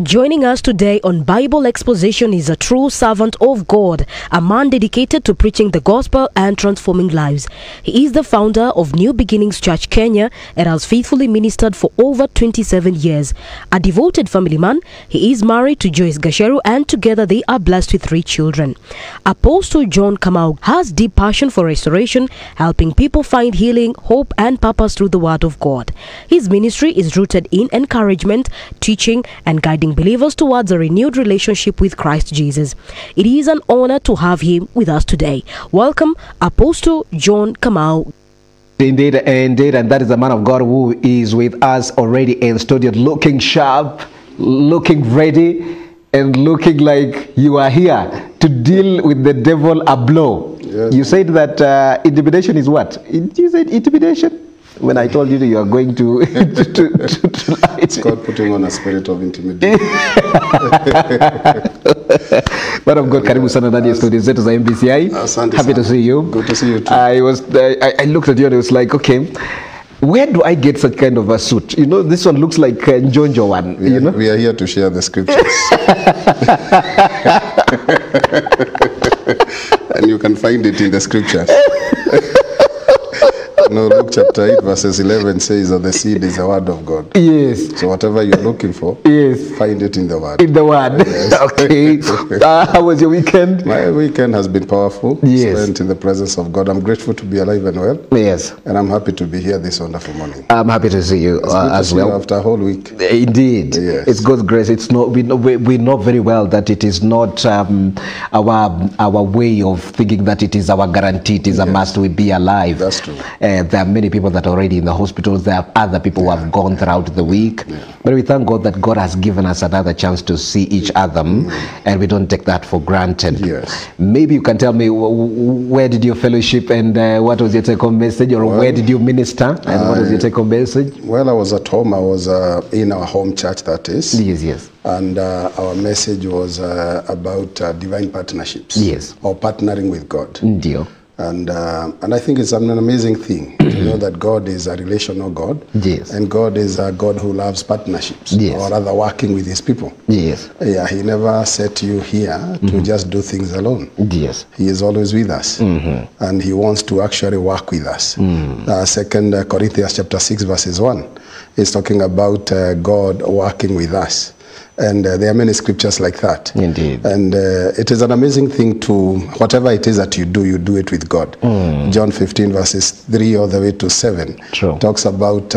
Joining us today on Bible Exposition is a true servant of God, a man dedicated to preaching the gospel and transforming lives. He is the founder of New Beginnings Church Kenya and has faithfully ministered for over 27 years. A devoted family man, he is married to Joyce Gasheru and together they are blessed with 3 children. Apostle John Kamau has deep passion for restoration, helping people find healing, hope and purpose through the Word of God. His ministry is rooted in encouragement, teaching and guiding believers towards a renewed relationship with Christ Jesus. It is an honor to have him with us today. Welcome, Apostle John Kamau. Indeed, and that is the man of God who is with us already in studio, looking sharp, looking ready, and looking like you are here to deal with the devil a blow. Yes. You said that intimidation is what? You said intimidation? When I told you that you are going to lie. It's called putting on a spirit of intimidation. Man of God, karibu sana ndani ya studio zetu za MBCI. Happy to see you. Good to see you too. I looked at you and I was like, okay, where do I get such kind of a suit? You know, this one looks like Njonjo one. You know? We are here to share the scriptures. And you can find it in the scriptures. No, Luke chapter 8 verses 11 says that the seed is the word of God. Yes. So whatever you're looking for, yes, find it in the word. In the word. Yes. Okay. How was your weekend? My weekend has been powerful. Yes. Spent in the presence of God. I'm grateful to be alive and well. Yes. And I'm happy to be here this wonderful morning. I'm happy to see you as well. After a whole week. Indeed. Yes. It's God's grace. It's not. We know very well that it is not our way of thinking that it is our guarantee. It is a must. We be alive. That's true. There are many people that are already in the hospitals. There are other people who have gone throughout the week. But we thank God that God has given us another chance to see each other, and we don't take that for granted. Yes. Maybe you can tell me where did your fellowship and what was your take-home message, or where did you minister and what was your take-home message? Well, I was at home. I was in our home church, that is. Yes, yes. And our message was about divine partnerships. Yes. Or partnering with God. Deal. And I think it's an amazing thing to know that God is a relational God. Yes. And God is a God who loves partnerships. Yes. Or rather working with his people. Yes. Yeah, he never set you here to just do things alone. Yes. He is always with us. And he wants to actually work with us. 2 Corinthians chapter 6 verses 1 is talking about God working with us. And there are many scriptures like that. Indeed. And it is an amazing thing to, whatever it is that you do it with God. John 15 verses 3 all the way to 7 True. Talks about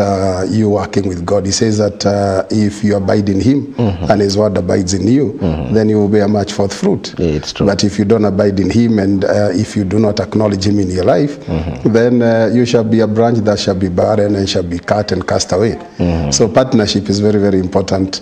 you working with God. He says that if you abide in him and his word abides in you, then you will bear much forth fruit. Yeah, it's true. But if you don't abide in him and if you do not acknowledge him in your life, then you shall be a branch that shall be barren and shall be cut and cast away. So partnership is very, very important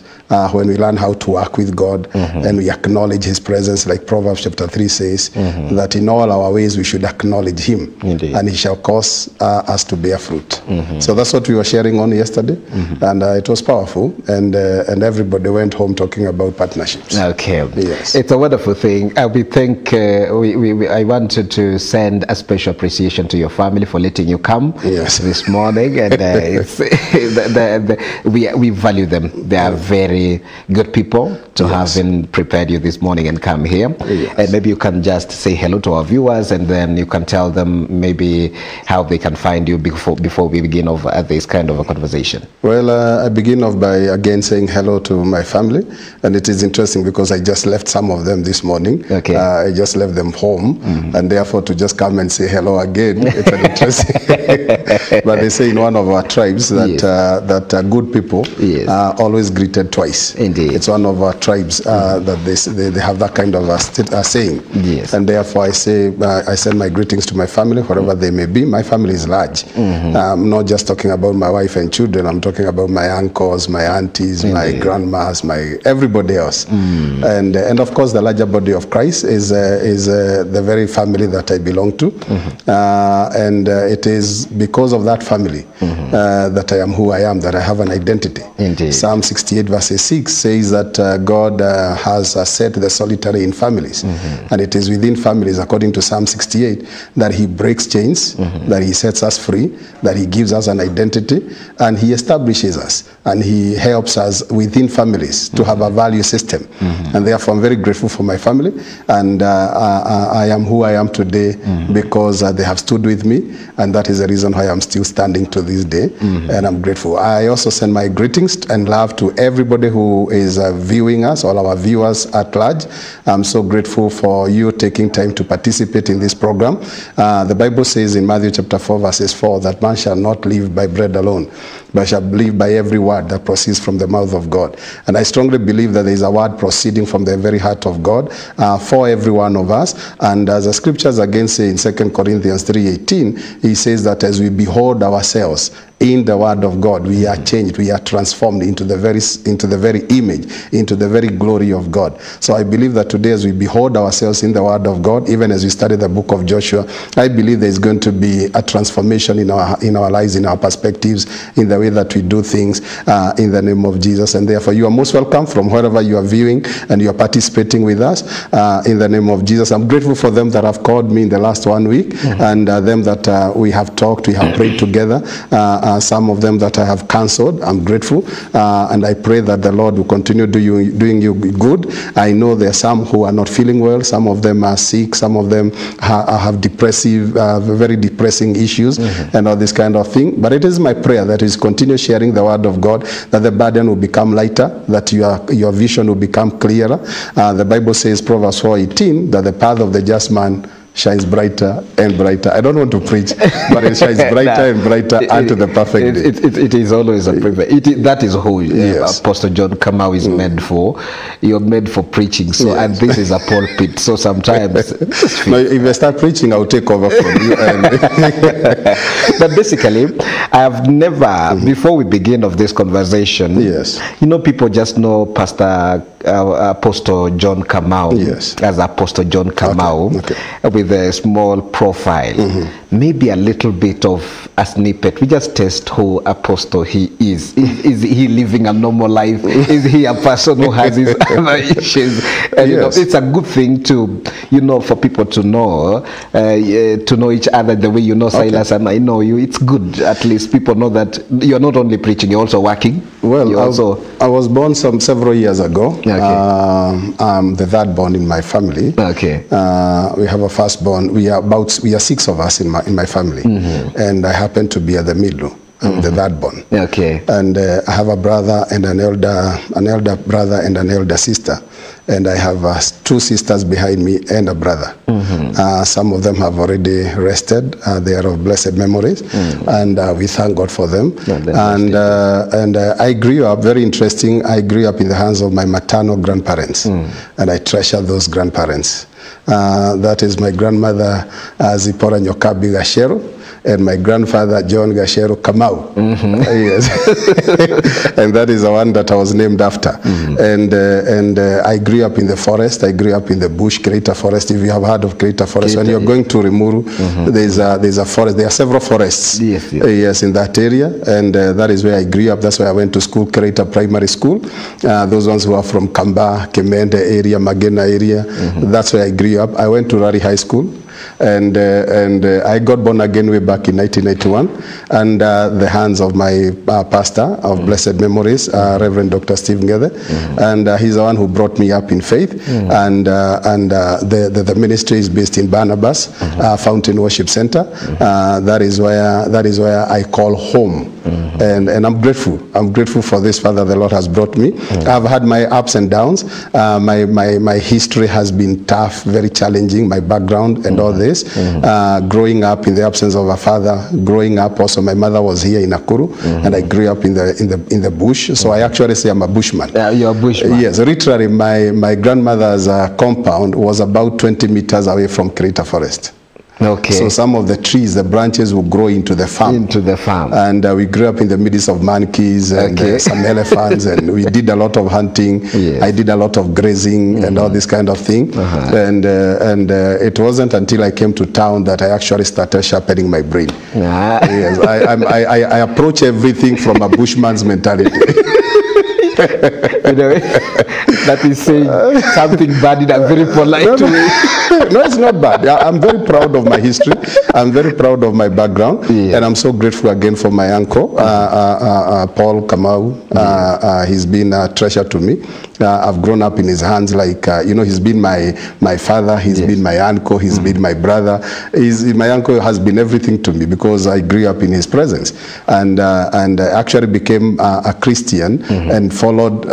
when we learn how to work with God and we acknowledge his presence, like Proverbs chapter 3 says, that in all our ways we should acknowledge him. Indeed. And he shall cause us to bear fruit. So that's what we were sharing on yesterday, and it was powerful, and everybody went home talking about partnerships. Okay. Yes. It's a wonderful thing. We think I wanted to send a special appreciation to your family for letting you come this morning, and we value them. They are very good people to having prepared you this morning and come here. And maybe you can just say hello to our viewers, and then you can tell them maybe how they can find you before we begin this kind of a conversation. Well, I begin off by again saying hello to my family, and it is interesting because I just left some of them this morning. Okay. I just left them home, and therefore to just come and say hello again, it's an interesting. But they say in one of our tribes that that good people are always greeted twice. Indeed. It's one of our tribes that they have that kind of a saying. Yes. And therefore I say I send my greetings to my family, wherever they may be. My family is large. I'm not just talking about my wife and children. I'm talking about my uncles, my aunties, my grandmas, my everybody else. And of course the larger body of Christ is the very family that I belong to. And it is because of that family that I am who I am, that I have an identity. Indeed. Psalm 68 verses 6 says says that God has set the solitary in families. And it is within families, according to Psalm 68, that he breaks chains, that he sets us free, that he gives us an identity, and he establishes us, and he helps us within families to have a value system. And therefore, I'm very grateful for my family, and I am who I am today because they have stood with me, and that is the reason why I'm still standing to this day, and I'm grateful. I also send my greetings and love to everybody who is viewing us, all our viewers at large. I'm so grateful for you taking time to participate in this program. The Bible says in Matthew chapter 4 verses 4 that man shall not live by bread alone, but shall live by every word that proceeds from the mouth of God. And I strongly believe that there is a word proceeding from the very heart of God for every one of us. And as the scriptures again say in 2 Corinthians 3:18, he says that as we behold ourselves in the word of God, we are changed, we are transformed into the very image, into the very glory of God. So I believe that today, as we behold ourselves in the word of God, even as we study the book of Joshua, I believe there is going to be a transformation in our lives, in our perspectives, in the way that we do things, in the name of Jesus. And therefore, you are most welcome from wherever you are viewing and you are participating with us, in the name of Jesus. I'm grateful for them that have called me in the last 1 week, and them that we have talked, we have prayed together. Some of them that I have cancelled, I'm grateful, and I pray that the Lord will continue doing you good. I know there are some who are not feeling well, some of them are sick, some of them have depressive, very depressing issues, and all this kind of thing. But it is my prayer that is continue sharing the word of God, that the burden will become lighter, that your vision will become clearer. The Bible says, Proverbs 4:18, that the path of the just man shines brighter and brighter. I don't want to preach, but it shines brighter and brighter unto the perfect day. It is always a privilege. That is who Apostle John Kamau is made for. You're made for preaching. So, and this is a pulpit. So sometimes, no, if I start preaching, I'll take over from you. But basically, I have never, before we begin of this conversation, you know, people just know Pastor Apostle John Kamau as Apostle John Kamau, with a small profile, maybe a little bit of a snippet. We just test who Apostle he is. Is he living a normal life? Is he a person who has his other issues? And, you know, it's a good thing to, you know, for people to know each other the way you know Silas and I know you. It's good, at least people know that you're not only preaching, you're also working. Well, I was born several years ago. I'm the third born in my family. We have a firstborn. We are 6 of us in my family, and I happen to be at the middle. I'm the third born. And I have a brother and an elder brother and an elder sister, and I have 2 sisters behind me and a brother. Some of them have already rested. They are of blessed memories, and we thank God for them. And I grew up, very interesting, I grew up in the hands of my maternal grandparents, and I treasure those grandparents. That is my grandmother, Zipporah Nyokabi Gashero, and my grandfather, John Gashero Kamau. And that is the one that I was named after. And I grew up in the forest. I grew up in the bush, Kreta Forest. If you have heard of Kreta Forest, when you're going to Rimuru, there's a forest. There are several forests in that area, and that is where I grew up. That's where I went to school, Kreta Primary School. Those ones who are from Kamba, Kemende area, Magena area, that's where I grew up. I went to Rari High School, and I got born again way back in 1991 under the hands of my pastor of blessed memories, Reverend Dr. Steve Ngede, and he's the one who brought me up in faith. And the ministry is based in Barnabas Fountain Worship Center. That is where I call home. And I'm grateful. I'm grateful for this Father the Lord has brought me. I've had my ups and downs. My history has been tough, very challenging, my background and all this. Growing up in the absence of a father, growing up also, my mother was here in Nakuru, and I grew up in the bush. So I actually say I'm a bushman. You're a bushman. Yes, literally my grandmother's compound was about 20 meters away from Kreta Forest. So some of the trees, the branches will grow into the farm. And we grew up in the midst of monkeys and some elephants, and we did a lot of hunting. I did a lot of grazing and all this kind of thing. And it wasn't until I came to town that I actually started sharpening my brain. I approach everything from a bushman's mentality. You know, that is saying something bad in a very polite way. No, it's not bad. I'm very proud of my history. I'm very proud of my background. Yeah. And I'm so grateful again for my uncle, Paul Kamau. He's been a treasure to me. I've grown up in his hands, like, you know, he's been my father, he's Yes. been my uncle, he's been my brother. My uncle has been everything to me because I grew up in his presence. And I actually became a Christian and followed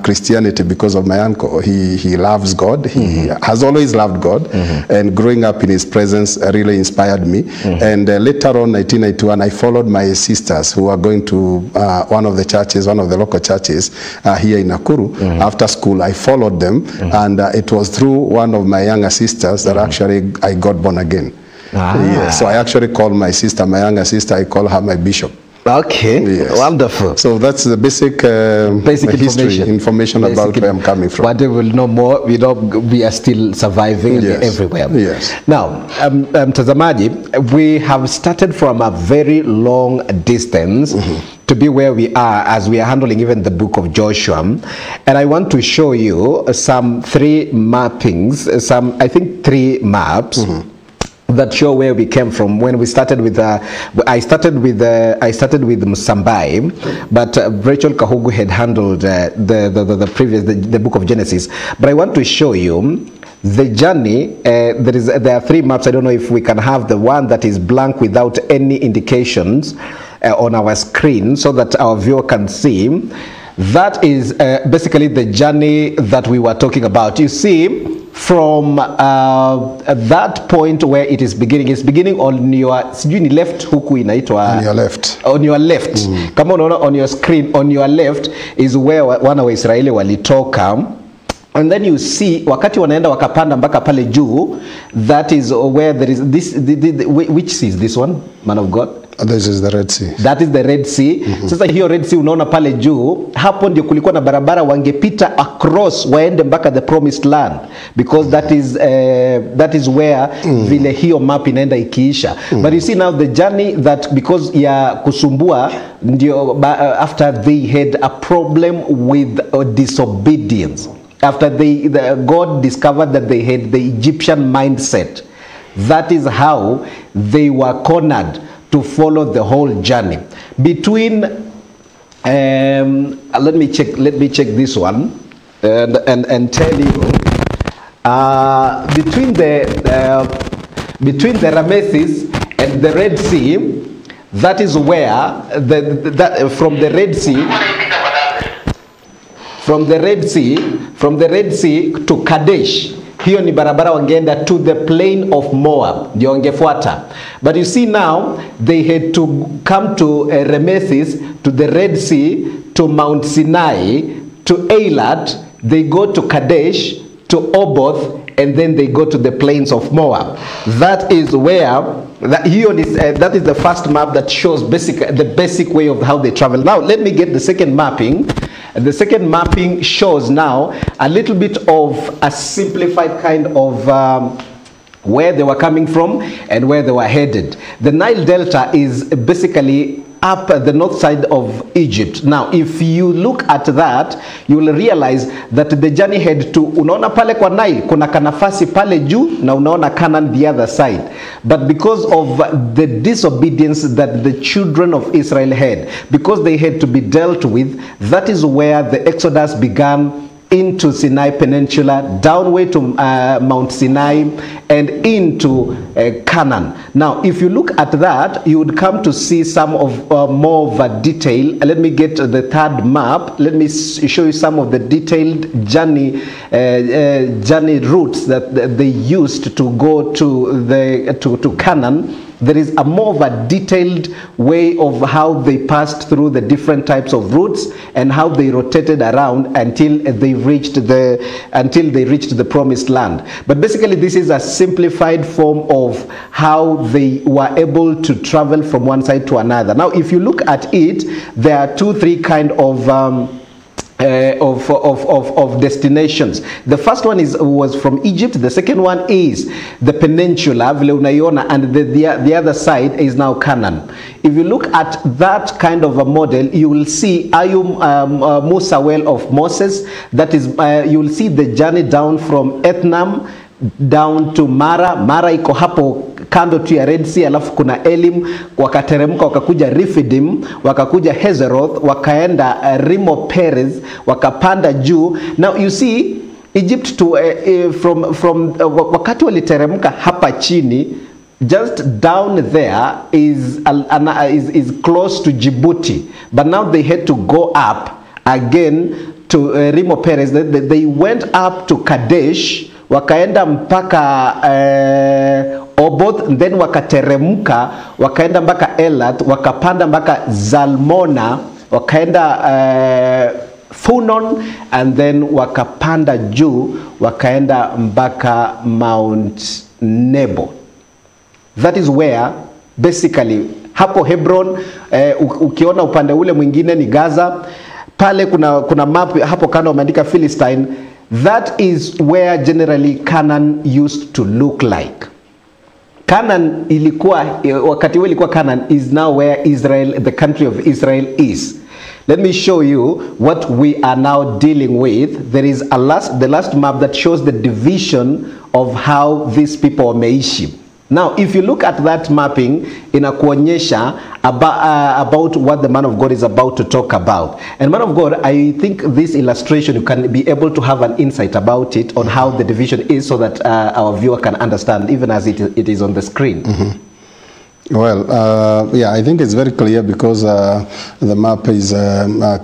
Christianity because of my uncle. He loves God. He has always loved God. And growing up in his presence really inspired me. And later on, 1991, I followed my sisters who are going to one of the churches, one of the local churches here in Nakuru. After school, I followed them. And it was through one of my younger sisters that actually I got born again. Yeah, so I actually call my sister, my younger sister, I call her my bishop. Okay, Yes. wonderful. So that's the basic history, information about where I'm coming from. What they will know more, we are still surviving Yes. everywhere. Yes. Now, mtazamaji, we have started from a very long distance to be where we are as we are handling even the book of Joshua. And I want to show you some 3 mappings, I think 3 maps. That show where we came from when we started with I started with Musambai, but Rachel Kahugu had handled the previous the book of Genesis. But I want to show you the journey. There are 3 maps. I don't know if we can have the one that is blank without any indications on our screen so that our viewer can see. That is basically the journey that we were talking about. You see, from that point where it is beginning, it's beginning on your left huku inaitwa On your left. On your left. Kama unaona on your screen, on your left is where wana wa Israeli walitoka. And then you see wakati wanaenda wakapanda mpaka pale juu, that is where there is this which sea is this one, man of God? This is the Red Sea. That is the Red Sea. Sasa hiyo Red Sea unaona pale juu, hapo ndio kulikuwa na barabara wangepita across waende mpaka the promised land, because that is where vile hiyo map inaenda ikiisha. But you see now the journey that because ya kusumbua ndio after they had a problem with disobedience. After God discovered that they had the Egyptian mindset. That is how they were cornered to follow the whole journey. Between let me check this one and tell you between the Ramesses and the Red Sea, that is where from the Red Sea to Kadesh, hiyo ni barabara wangeenda to the plain of Moab, ndio wangefuata. But you see now they had to come to Ramesses, to the Red Sea, to Mount Sinai, to Eilat, they go to Kadesh, to Oboth, and then they go to the plains of Moab. That is where that is the first map that shows the basic way of how they travel. Now let me get the second mapping. The second mapping shows now a little bit of a simplified kind of where they were coming from and where they were headed. The Nile Delta is basically up the north side of Egypt. Now, if you look at that, you will realize that the journey had to, unaona pale kwa Nile, kuna kanafasi pale juu, na unaona Canaan the other side. But because of the disobedience that the children of Israel had, because they had to be dealt with, that is where the Exodus began into Sinai Peninsula, downway to Mount Sinai, and into Canaan. Now, if you look at that, you would come to see some of more of a detail. Let me get the third map. Let me show you some of the detailed journey routes that they used to go to Canaan. There is a more of a detailed way of how they passed through the different types of routes and how they rotated around until they reached the promised land. But basically this is a simplified form of how they were able to travel from one side to another. Now if you look at it, there are 2-3 kind of of destinations. The first one was from Egypt. The second one is the peninsula, vile unaiona, and the other side is now Canaan. If you look at that kind of a model, you will see Ayum Musa well of Moses. That is, you will see the journey down from Ethnam down to Mara. Mara iko hapo kando tu ya Red Sea, alafu kuna Elim, wakateremka wakakuja Refidim, wakakuja Hazeroth, wakaenda Rimo Perez, wakapanda juu. Now you see Egypt to from wakati waliteremka hapa chini, just down there is close to Djibouti, but now they had to go up again to Rimo Perez. They went up to Kadesh, wakaenda mpaka Oboth, then wakateremka wakaenda mpaka Elath, wakapanda mpaka Zalmona, wakaenda Funon, and then wakapanda juu wakaenda mpaka Mount Nebo. That is where basically hapo Hebron, ukiona upande ule mwingine ni Gaza. Pale kuna map hapo kando wameandika Philistine. That is where generally Canaan used to look like. Canaan ilikuwa, wakati ule ilikuwa Canaan, is now where Israel, the country of Israel is. Let me show you what we are now dealing with. There is the last map that shows the division of how these people wameishi. Now, if you look at that mapping, inakuonyesha about what the man of God is about to talk about. And man of God, I think this illustration, you can be able to have an insight about it, on how the division is, so that our viewer can understand, even as it is on the screen. Mm-hmm. Well, yeah, I think it's very clear because the map is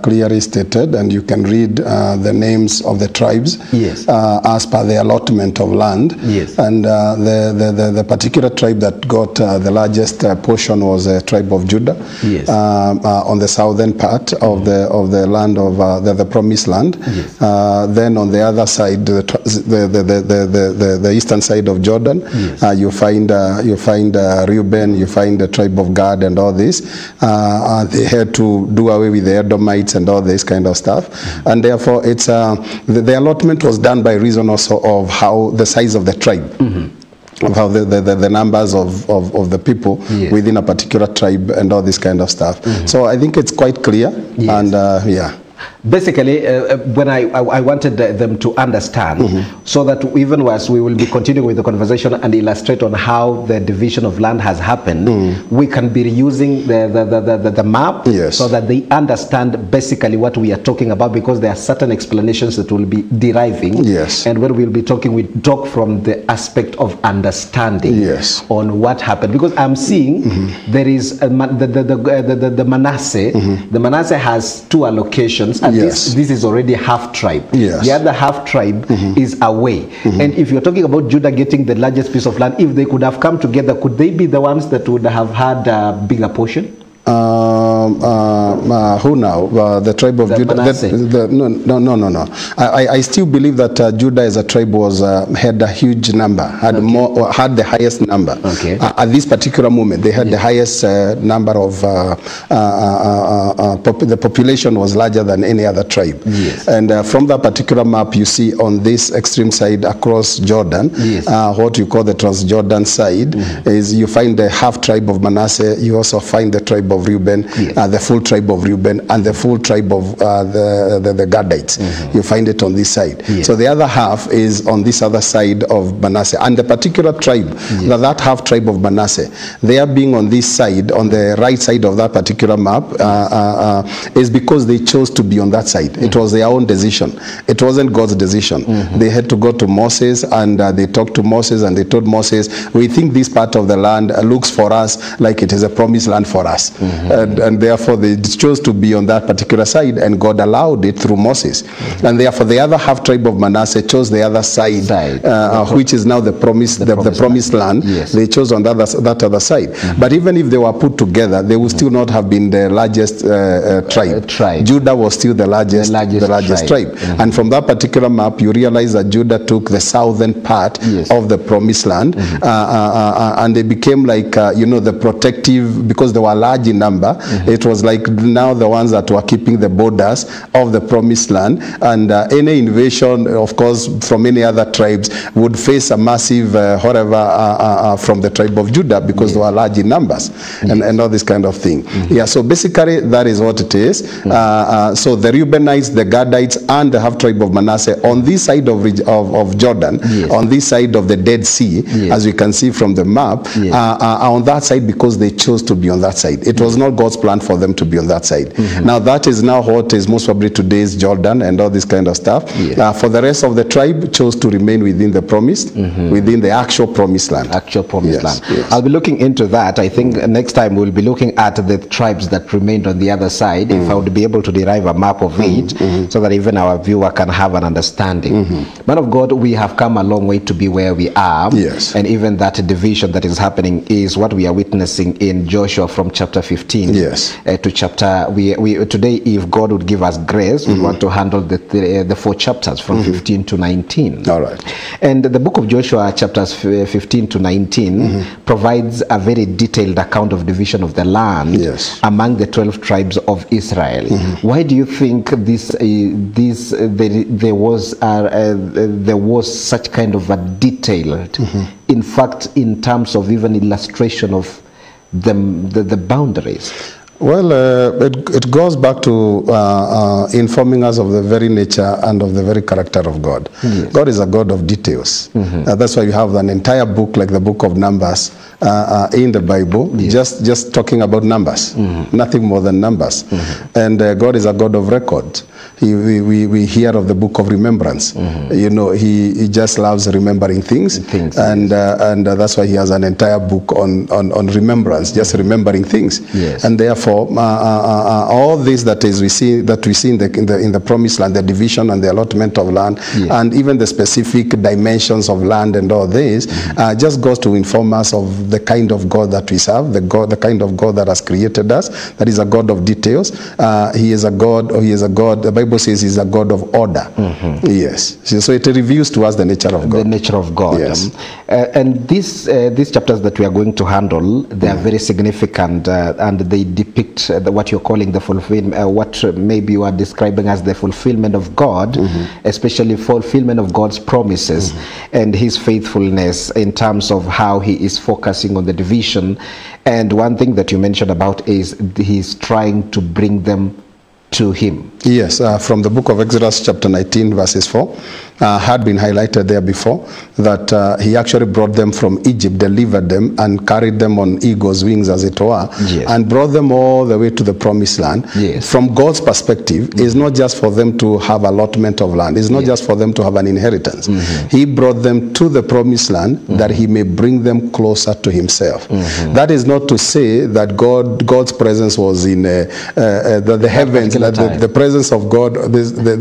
clearly stated, and you can read the names of the tribes, yes, as per the allotment of land. Yes. And the particular tribe that got the largest portion was the tribe of Judah. Yes. On the southern part of the land of the promised land. Yes. Then on the other side, the eastern side of Jordan, yes, you find Reuben, you find the tribe of Gad and all this. They had to do away with the Edomites and all this kind of stuff. Mm-hmm. And therefore, it's the allotment was done by reason also of how the size of the tribe. Mm-hmm. Of how the numbers of the people, yes, within a particular tribe and all this kind of stuff. Mm-hmm. So I think it's quite clear. Yes. And yeah. Basically, when I wanted them to understand, mm-hmm, so that even as we will be continuing with the conversation and illustrate on how the division of land has happened, mm-hmm, we can be using the map, yes, so that they understand basically what we are talking about, because there are certain explanations that we'll be deriving. Yes. And when we'll be talking, we talk from the aspect of understanding, yes, on what happened. Because I'm seeing, mm-hmm, there is the Manasseh. Mm-hmm. The Manasseh has two allocations. And yes, this is already half tribe. Yes. The other half tribe, mm-hmm, is away. Mm-hmm. And if you're talking about Judah getting the largest piece of land, if they could have come together, could they be the ones that would have had a bigger portion? Who now? The tribe of Judah? No. I still believe that Judah as a tribe had a huge number, had the highest number. Okay. At this particular moment, they had, yes, the highest number of the population was larger than any other tribe. Yes. And from that particular map, you see on this extreme side across Jordan, yes, what you call the Transjordan side, mm-hmm, is you find the half tribe of Manasseh. You also find the tribe of Reuben, yes, the full tribe of Reuben, and the full tribe of the Gadites. Mm-hmm. You find it on this side. Yes. So the other half is on this other side of Manasseh. And the particular tribe, yes, that half tribe of Manasseh, they are being on this side, on the right side of that particular map, is because they chose to be on that side. Mm-hmm. It was their own decision. It wasn't God's decision. Mm-hmm. They had to go to Moses, and they talked to Moses, and they told Moses, we think this part of the land looks for us like it is a promised land for us. Mm-hmm. And therefore they chose to be on that particular side, and God allowed it through Moses. Mm-hmm. And therefore the other half tribe of Manasseh chose the other side, which is now the promised land. Yes. They chose on that other side. Mm-hmm. But even if they were put together, they would still not have been the largest tribe. Judah was still the largest tribe. Mm-hmm. And from that particular map, you realize that Judah took the southern part, yes, of the promised land, mm-hmm, and they became like, the protective, because they were large in number. It was like now the ones that were keeping the borders of the promised land, and any invasion, of course, from any other tribes would face a massive from the tribe of Judah, because they were large in numbers, and all this kind of thing. Yeah, so basically that is what it is. So the Reubenites, the Gadites, and the half tribe of Manasseh on this side of Jordan, on this side of the Dead Sea, as we can see from the map, are on that side because they chose to be on that side. It was not God's plan for them to be on that side. Now that is now what is most probably today's Jordan and all this kind of stuff. For the rest of the tribe, chose to remain within the promised, within the actual promised land. Actual promised land. I'll be looking into that. I think next time we'll be looking at the tribes that remained on the other side, if I would be able to derive a map of it, so that even our viewer can have an understanding. Man of God, we have come a long way to be where we are. Yes. And even that division that is happening is what we are witnessing in Joshua from chapter 15 to chapter, today, if God would give us grace, we want to handle the 4 chapters from 15 to 19. All right. And the book of Joshua, chapters 15 to 19, provides a very detailed account of division of the land among the 12 tribes of Israel. Why do you think there was such kind of a detailed, in fact, in terms of even illustration of the boundaries? Well, it goes back to informing us of the very nature and of the very character of God. God is a God of details. That's why you have an entire book like the book of Numbers in the Bible, just talking about numbers, nothing more than numbers. And God is a God of record. We hear of the book of remembrance. You know, he just loves remembering things, and that's why he has an entire book on remembrance, just remembering things. And therefore, all this that we see in the promised land, the division and the allotment of land, and even the specific dimensions of land and all this, just goes to inform us of the kind of God that we serve, the kind of God that has created us. That is a God of details. He is a God. The Bible says he's a God of order. Yes. So it reveals to us the nature of God. The nature of God. Yes. And these chapters that we are going to handle, they are very significant, and they depict what you're calling the fulfillment, what maybe you are describing as the fulfillment of God, especially fulfillment of God's promises and his faithfulness in terms of how he is focusing on the division. And one thing that you mentioned about is he's trying to bring them to him. Yes, from the book of Exodus chapter 19 verses 4, had been highlighted there before, that he actually brought them from Egypt, delivered them, and carried them on eagle's wings, as it were, and brought them all the way to the promised land. From God's perspective, it's not just for them to have allotment of land. It's not just for them to have an inheritance. He brought them to the promised land that he may bring them closer to himself. That is not to say that God's presence was in the heavens, the presence of God,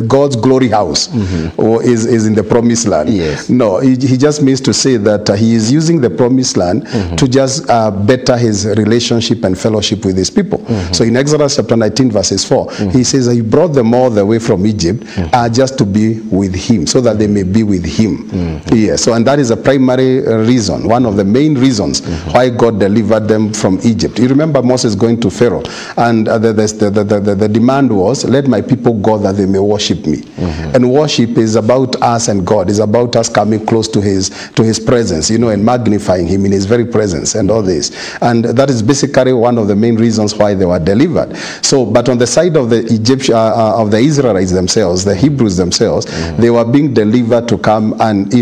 God's glory house is in the promised land. No, he just means to say that he is using the promised land to just better his relationship and fellowship with his people. So in Exodus chapter 19 verses 4, he says that he brought them all the way from Egypt just to be with him, so that they may be with him. So, and that is a primary reason, one of the main reasons why God delivered them from Egypt. You remember Moses going to Pharaoh, and the demand was, let my people go that they may worship me. And worship is about us and God. It's about us coming close to his presence, you know, and magnifying him in his very presence and all this. And that is basically one of the main reasons why they were delivered. So, but on the side of the of the Israelites themselves, the Hebrews themselves, they were being delivered to come and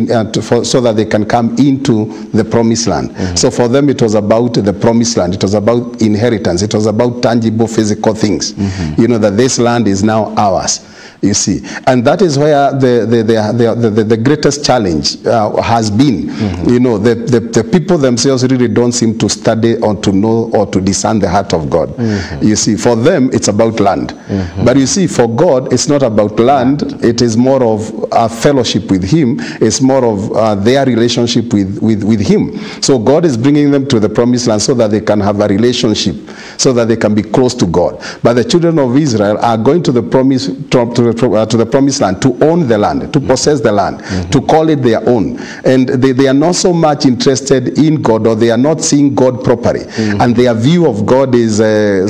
so that they can come into the promised land. So for them, it was about the promised land. It was about inheritance. It was about tangible physical things. You know, that this land is now ours. You see, and that is where the greatest challenge has been. You know, the people themselves really don't seem to study or to know or to discern the heart of God. You see, for them it's about land, but you see, for God it's not about land. It is more of a fellowship with him. It's more of their relationship with him. So God is bringing them to the promised land so that they can have a relationship, so that they can be close to God. But the children of Israel are going to the the promised land, to own the land, to possess the land, to call it their own. And they are not so much interested in God, or they are not seeing God properly. And their view of God is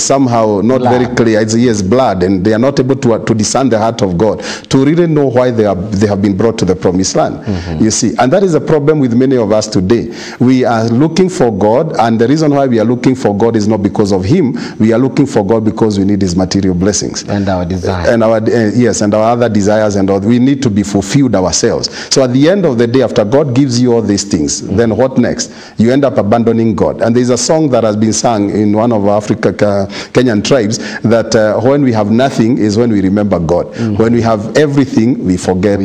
somehow not very clear. It's blood, and they are not able to discern the heart of God, to really know why they have been brought to the promised land. You see, and that is a problem with many of us today. We are looking for God, and the reason why we are looking for God is not because of Him. We are looking for God because we need His material blessings and our desires, and our yes, and our other desires, and all. We need to be fulfilled ourselves. So at the end of the day, after God gives you all these things, then what next? You end up abandoning God. And there's a song that has been sung in one of our Kenyan tribes that when we have nothing is when we remember God. When we have everything, we forget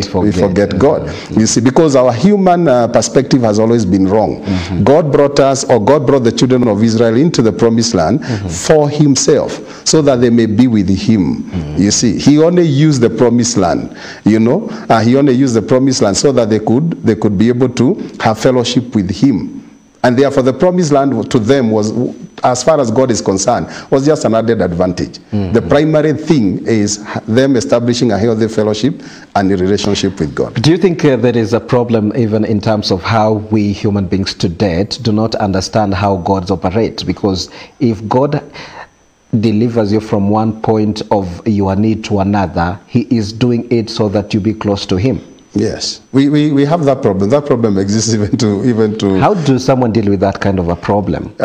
God. You see, because our human perspective has always been wrong. God brought us, or God brought the children of Israel into the promised land for Himself, so that they may be with Him. You see, He only used the promised land, you know, He only used the promised land so that they could be able to have fellowship with Him. And therefore the promised land to them was, as far as God is concerned, was just an added advantage. The primary thing is them establishing a healthy fellowship and a relationship with God. Do you think there is a problem even in terms of how we human beings today do not understand how God operates? Because if God delivers you from one point of your need to another, He is doing it so that you be close to Him. Yes, we have that problem. That problem exists even to. How do someone deal with that kind of a problem?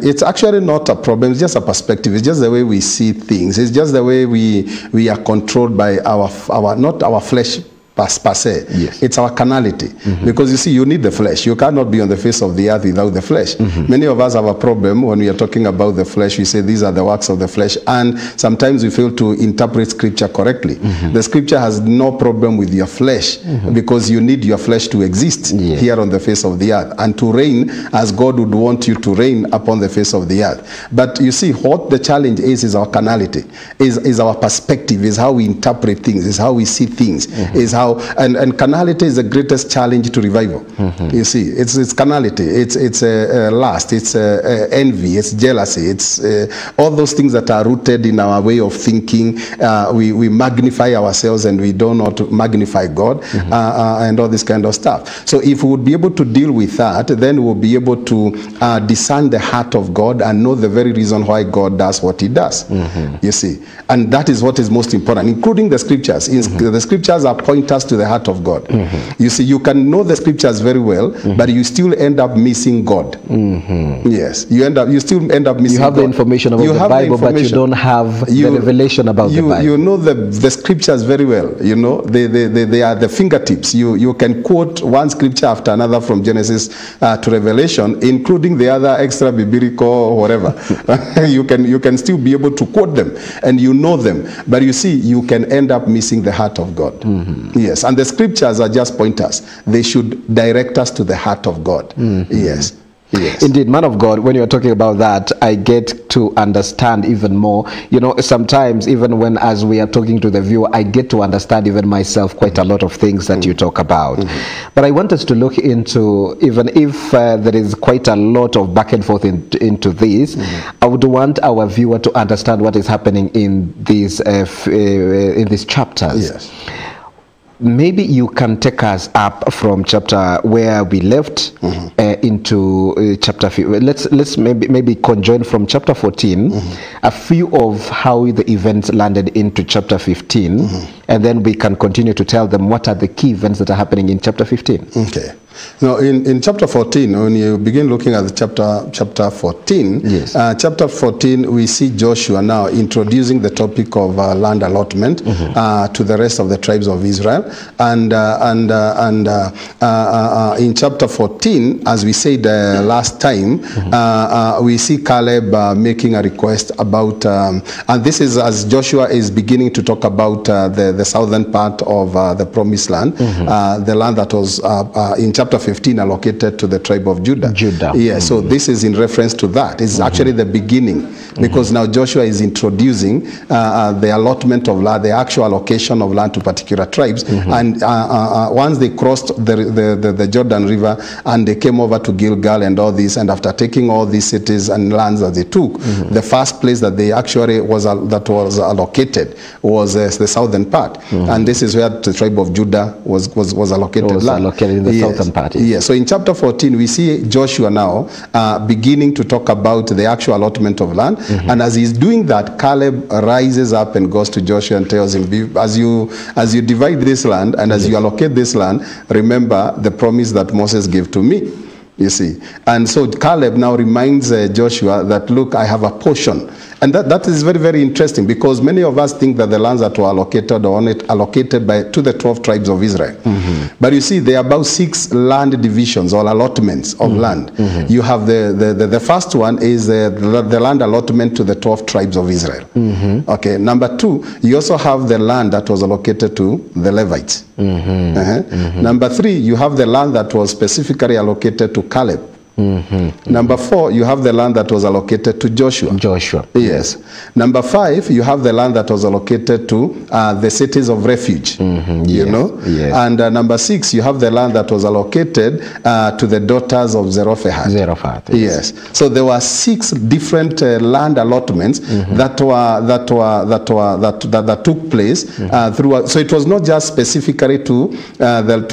It's actually not a problem. It's just a perspective. It's just the way we see things. It's just the way we are controlled by not our flesh per se. Yes. It's our carnality. Because you see, you need the flesh. You cannot be on the face of the earth without the flesh. Many of us have a problem when we are talking about the flesh. We say these are the works of the flesh, and sometimes we fail to interpret scripture correctly. The scripture has no problem with your flesh, because you need your flesh to exist here on the face of the earth and to reign as God would want you to reign upon the face of the earth. But you see, what the challenge is our carnality, is our perspective, is how we interpret things, is how we see things, is how. And carnality is the greatest challenge to revival. You see, it's carnality, it's lust, it's envy, it's jealousy, it's all those things that are rooted in our way of thinking. We magnify ourselves and we do not magnify God, and all this kind of stuff. So if we would be able to deal with that, then we'll be able to discern the heart of God and know the very reason why God does what He does. You see, and that is what is most important, including the scriptures. The scriptures are pointers to the heart of God. You see, you can know the scriptures very well, but you still end up missing God. Yes, you still end up missing God. You have the information about the Bible, but you don't have the revelation about the Bible. You know the scriptures very well. You know, they are the fingertips. You can quote one scripture after another from Genesis to Revelation, including the other extra biblical or whatever. you can still be able to quote them, and you know them, but you see, you can end up missing the heart of God. Yes, and the scriptures are just pointers. They should direct us to the heart of God. Yes. Yes. Indeed, man of God, when you're talking about that, I get to understand even more. You know, sometimes even when, as we are talking to the viewer, I get to understand even myself quite a lot of things that you talk about. But I want us to look into, even if there is quite a lot of back and forth into this, I would want our viewer to understand what is happening in these chapters. Yes. Maybe you can take us up from chapter where we left into chapter 15. Let's maybe conjoin from chapter 14 a few of how the events landed into chapter 15, and then we can continue to tell them what are the key events that are happening in chapter 15. Okay. Now, in chapter 14, when you begin looking at the chapter 14, yes. Chapter 14, we see Joshua now introducing the topic of land allotment to the rest of the tribes of Israel. And in chapter 14, as we said last time, we see Caleb making a request about, and this is as Joshua is beginning to talk about the southern part of the promised land, the land that was in chapter chapter 15 allocated to the tribe of Judah. Yeah, so this is in reference to that. It's actually the beginning, because now Joshua is introducing the allotment of land, the actual allocation of land to particular tribes. And once they crossed the Jordan River and they came over to Gilgal and all this, and after taking all these cities and lands that they took, the first place that they actually was allocated was the southern part, and this is where the tribe of Judah was allocated land. Allocated in the southern part. Yes. So in chapter 14 we see Joshua now beginning to talk about the actual allotment of land, and as he's doing that, Caleb rises up and goes to Joshua and tells him, as you divide this land and as you allocate this land, remember the promise that Moses gave to me. You see, and so Caleb now reminds Joshua that, look, I have a portion. And that is very, very interesting, because many of us think that the lands that were allocated or allocated to the 12 tribes of Israel. But you see, there are about 6 land divisions or allotments of land. You have the first one is the land allotment to the 12 tribes of Israel. Okay, number 2, you also have the land that was allocated to the Levites. Number 3, you have the land that was specifically allocated to Caleb. Number 4, you have the land that was allocated to Joshua. Yes. Number 5, you have the land that was allocated to the cities of refuge. You know. And number 6, you have the land that was allocated to the daughters of Zelophehad. Yes. So there were 6 different land allotments that took place throughout. So it was not just specifically to the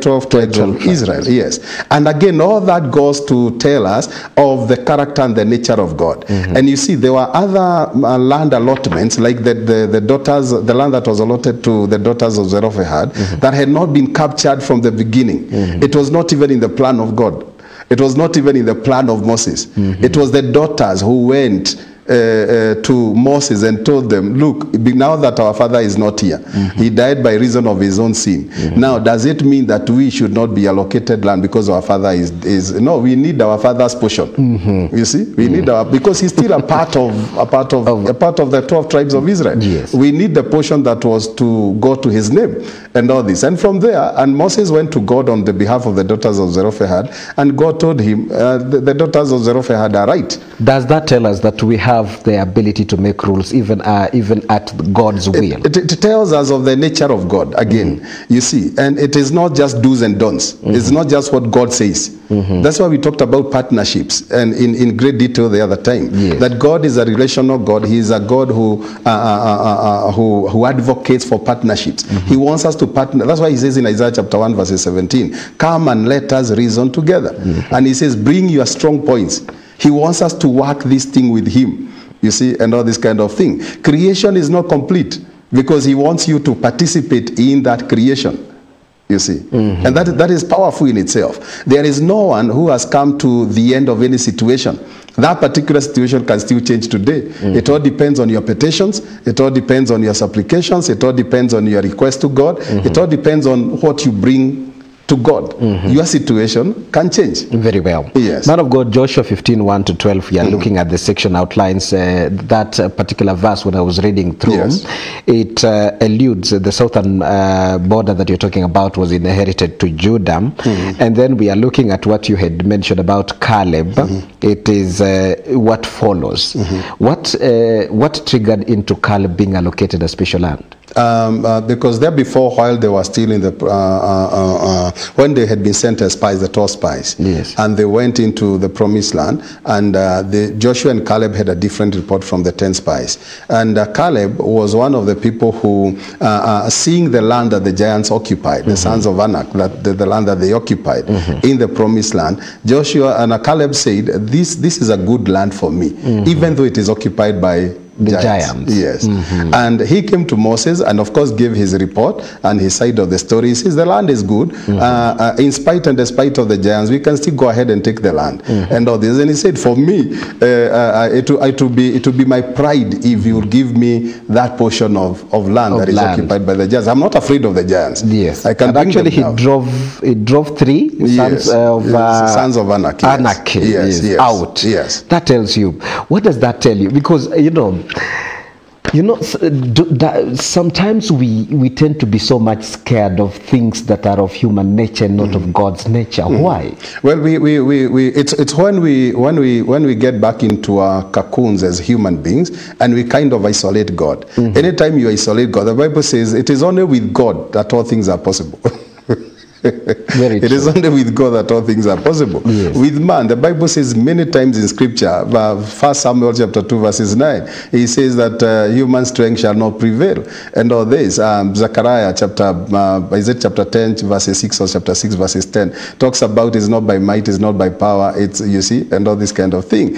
12 tribes of Israel. Yes. And again, all that goes to tell us of the character and the nature of God. And you see, there were other land allotments, like the land that was allotted to the daughters of Zelophehad, that had not been captured from the beginning. It was not even in the plan of God. It was not even in the plan of Moses. It was the daughters who went to Moses and told them, look, now that our father is not here, he died by reason of his own sin. Now, does it mean that we should not be allocated land because our father is no, we need our father's portion. You see, we need because he's still a part of the 12 tribes of Israel. We need the portion that was to go to his name and all this. And from there, and Moses went to God on the behalf of the daughters of Zelophehad, and God told him, the daughters of Zelophehad are right. Does that tell us that we have the ability to make rules even at God's will? It tells us of the nature of God again. You see, and it is not just do's and don'ts. It's not just what God says. That's why we talked about partnerships and in great detail the other time. That God is a relational God. He is a God who advocates for partnerships. He wants us to partner. That's why he says in Isaiah chapter 1 verse 17, come and let us reason together. And he says, bring your strong points. He wants us to work this thing with him, you see, and all this kind of thing. Creation is not complete because he wants you to participate in that creation, you see. And that is powerful in itself. There is no one who has come to the end of any situation. That particular situation can still change today. It all depends on your petitions. It all depends on your supplications. It all depends on your request to God. It all depends on what you bring to God. Your situation can change. Very well. Yes. Man of God, Joshua 15:1 to 12, we are looking at the section outlines. That particular verse, when I was reading through, it alludes the southern border that you're talking about was inherited to Judah. And then we are looking at what you had mentioned about Caleb. It is what follows. What triggered into Caleb being allocated a special land? Because there before, while they were still in the when they had been sent as spies, the 12 spies, and they went into the promised land, and Joshua and Caleb had a different report from the 10 spies. And Caleb was one of the people who, seeing the land that the giants occupied, the sons of Anak, the land that they occupied in the promised land, Joshua and Caleb said, this is a good land for me, even though it is occupied by the giants. Yes. And he came to Moses and of course gave his report and his side of the story. He says the land is good. In spite and despite of the giants, we can still go ahead and take the land and all this. And he said, for me, it will be my pride if you will give me that portion of land that is occupied by the giants. I'm not afraid of the giants. Yes. I can and actually he drove 3 sons of sons of Anak. Out. That tells you. What does that tell you? Because, you know, You know, sometimes we tend to be so much scared of things that are of human nature, not of God's nature. Why? Well, it's when we get back into our cocoons as human beings and we kind of isolate God. Anytime you isolate God, the Bible says it is only with God that all things are possible. It is only with God that all things are possible. Yes. With man, the Bible says many times in Scripture, 1 Samuel chapter 2 verses 9, he says that human strength shall not prevail. And all this, Zechariah chapter 10 verses 6 or chapter 6 verses 10 talks about it's not by might, it's not by power, it's, you see, and all this kind of thing.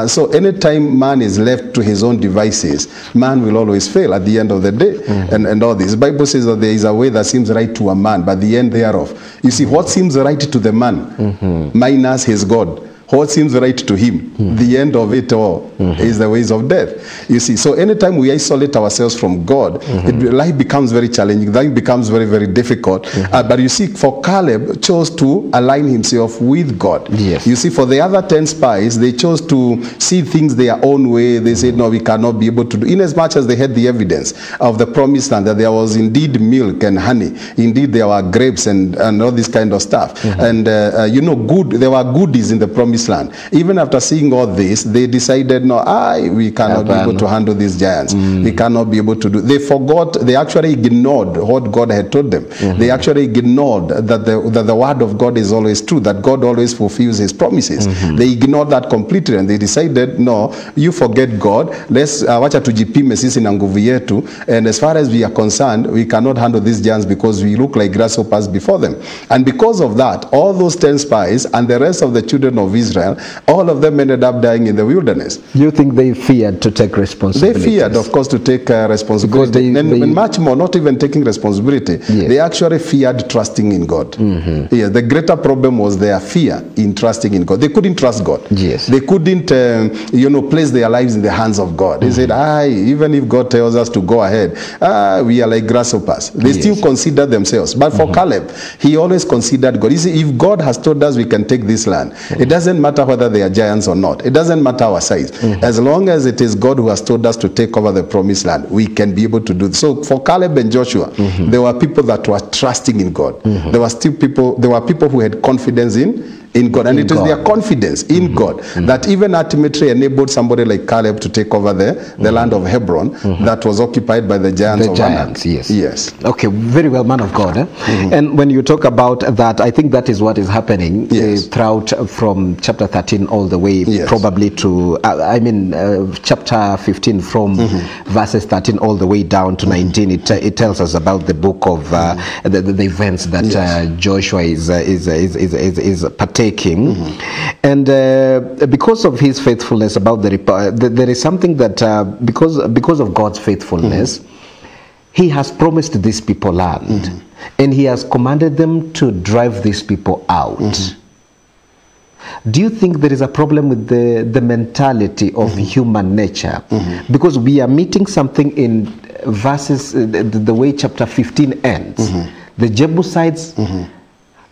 So anytime man is left to his own devices, man will always fail at the end of the day. And all this. The Bible says that there is a way that seems right to a man, but the end thereof. You see, what seems right to the man minus his God, what seems right to him, the end of it all is the ways of death. You see, so anytime we isolate ourselves from God, life becomes very challenging, life becomes very, very difficult. But you see, for Caleb chose to align himself with God. Yes. You see, for the other 10 spies, they chose to see things their own way. They said, no, we cannot be able to do, in as much as they had the evidence of the promised land, that there was indeed milk and honey, indeed there were grapes and all this kind of stuff. And you know, there were goodies in the promised land. Even after seeing all this, they decided, no, we cannot be able to handle these giants. We cannot be able to do. They forgot, they actually ignored what God had told them. They actually ignored that the word of God is always true, that God always fulfills his promises. They ignored that completely, and they decided, no, you forget God. Let's wacha tujipime sisi na nguvu yetu, and as far as we are concerned, we cannot handle these giants because we look like grasshoppers before them. And because of that, all those 10 spies and the rest of the children of Israel, all of them ended up dying in the wilderness. You think they feared to take responsibility? They feared, of course, to take responsibility. And much more, not even taking responsibility. Yes. They actually feared trusting in God. Yeah, the greater problem was their fear in trusting in God. They couldn't trust God. Yes. They couldn't, place their lives in the hands of God. They said, even if God tells us to go ahead, we are like grasshoppers. They still consider themselves. But for Caleb, he always considered God. You see, if God has told us we can take this land, it doesn't matter whether they are giants or not. It doesn't matter our size. As long as it is God who has told us to take over the promised land, we can be able to do this. So for Caleb and Joshua, there were people that were trusting in God. There were people who had confidence in God, and it is their confidence in God that even ultimately enabled somebody like Caleb to take over the land of Hebron that was occupied by the giants of Anak. Yes. Okay, very well, man of God. And when you talk about that, I think that is what is happening throughout from chapter 13 all the way probably to, chapter 15 from verses 13 all the way down to 19. It tells us about the book of the events that Joshua is partaking. And because of his faithfulness about there is something that because of God's faithfulness, he has promised these people land, and he has commanded them to drive these people out. Do you think there is a problem with the mentality of human nature? Because we are meeting something in verses, the way chapter 15 ends. The Jebusites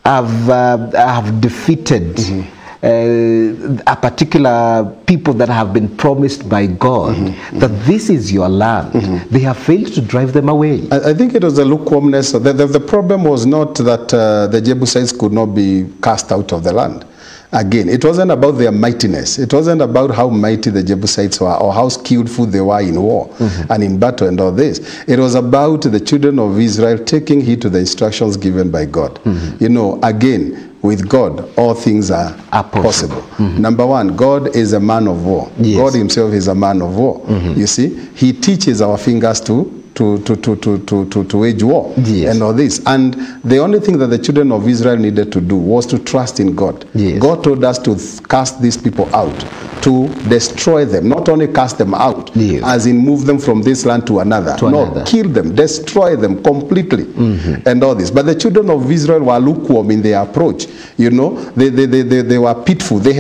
have defeated a particular people that have been promised by God that this is your land. They have failed to drive them away. I think it was the lukewarmness. The problem was not that the Jebusites could not be cast out of the land. Again, it wasn't about their mightiness. It wasn't about how mighty the Jebusites were or how skillful they were in war and in battle and all this. It was about the children of Israel taking heed to the instructions given by God. You know, again, with God, all things are possible. Number one, God is a man of war. God himself is a man of war. You see, he teaches our fingers to wage war and all this. And the only thing that the children of Israel needed to do was to trust in God. God told us to cast these people out, to destroy them, not only cast them out, as in move them from this land to another. Kill them, destroy them completely and all this. But the children of Israel were lukewarm in their approach. You know, they were pitiful. They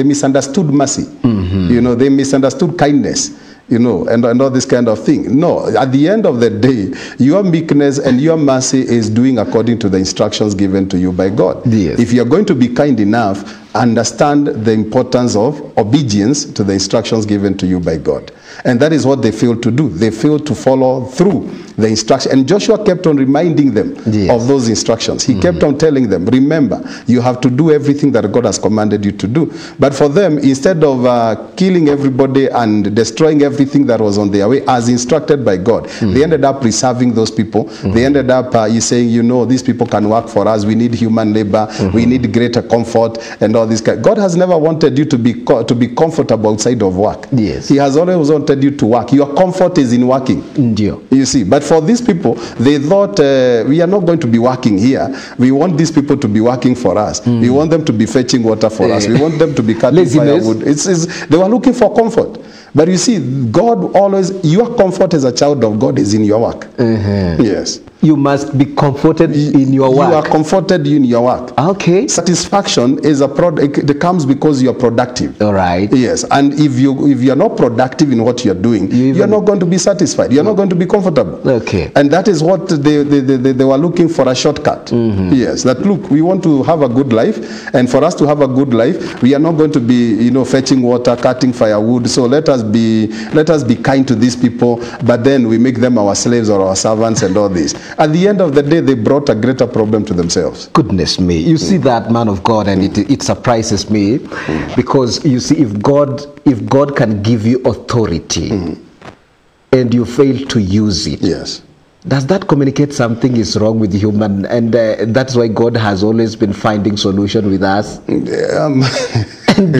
misunderstood mercy. You know, they misunderstood kindness. You know, and all this kind of thing. No, at the end of the day, your meekness and your mercy is doing according to the instructions given to you by God. If you are going to be kind enough, understand the importance of obedience to the instructions given to you by God. And that is what they failed to do. They failed to follow through the instruction. And Joshua kept on reminding them of those instructions. He kept on telling them, remember, you have to do everything that God has commanded you to do. But for them, instead of killing everybody and destroying everything that was on their way, as instructed by God, they ended up preserving those people. They ended up saying, you know, these people can work for us. We need human labor. We need greater comfort and all this. God has never wanted you to be comfortable outside of work. Yes. He has always wanted you to work. Your comfort is in working. You see, but for these people, they thought, we are not going to be working here. We want these people to be working for us. We want them to be fetching water for us. We want them to be cutting firewood. They were looking for comfort. But you see, God always, your comfort as a child of God is in your work. Yes. You must be comforted in your work. You are comforted in your work. Okay. Satisfaction is a product. It comes because you are productive. All right. Yes. And if you are not productive in what you are doing, you are not going to be satisfied. You are not going to be comfortable. Okay. And that is what they were looking for, a shortcut. Yes. That look, we want to have a good life, and for us to have a good life, we are not going to be fetching water, cutting firewood. So let us be kind to these people, but then we make them our slaves or our servants and all this. At the end of the day, they brought a greater problem to themselves. Goodness me. You see that, man of God, and it surprises me because you see, if God can give you authority and you fail to use it, yes, does that communicate something is wrong with human? And that's why God has always been finding solution with us. And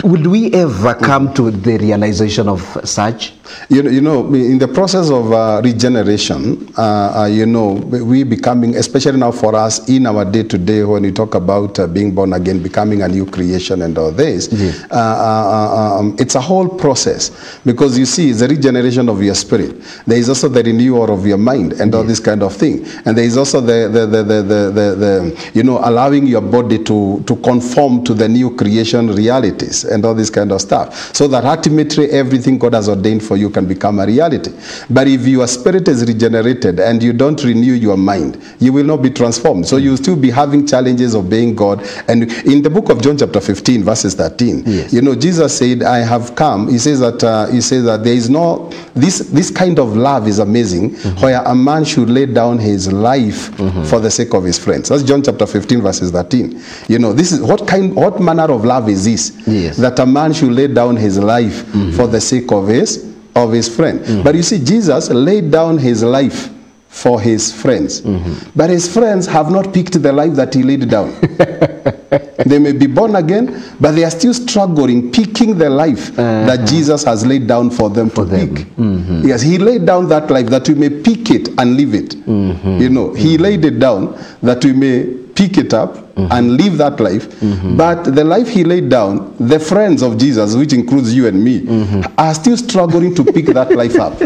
would we ever come to the realization of such? You know, in the process of regeneration, we becoming, especially now for us in our day-to-day, when we talk about being born again, becoming a new creation and all this, it's a whole process. Because you see, it's a regeneration of your spirit. There is also the renewal of your mind and all this kind of thing. And there is also the allowing your body to conform to the new creation realities and all this kind of stuff. So that ultimately everything God has ordained for you can become a reality. But if your spirit is regenerated and you don't renew your mind, you will not be transformed. So you'll still be having challenges obeying God. And in the book of John chapter 15 verses 13, Jesus said, I have come. He says that there is no, this kind of love is amazing, where a man should lay down his life for the sake of his friends. That's John chapter 15 verses 13. This is what manner of love is this? That a man should lay down his life for the sake of his friend. But you see, Jesus laid down his life for his friends. But his friends have not picked the life that he laid down. They may be born again, but they are still struggling picking the life that Jesus has laid down for them to pick. Yes, he laid down that life that we may pick it and live it. He laid it down that we may pick it up and live that life. But the life he laid down, the friends of Jesus, which includes you and me, are still struggling to pick that life up.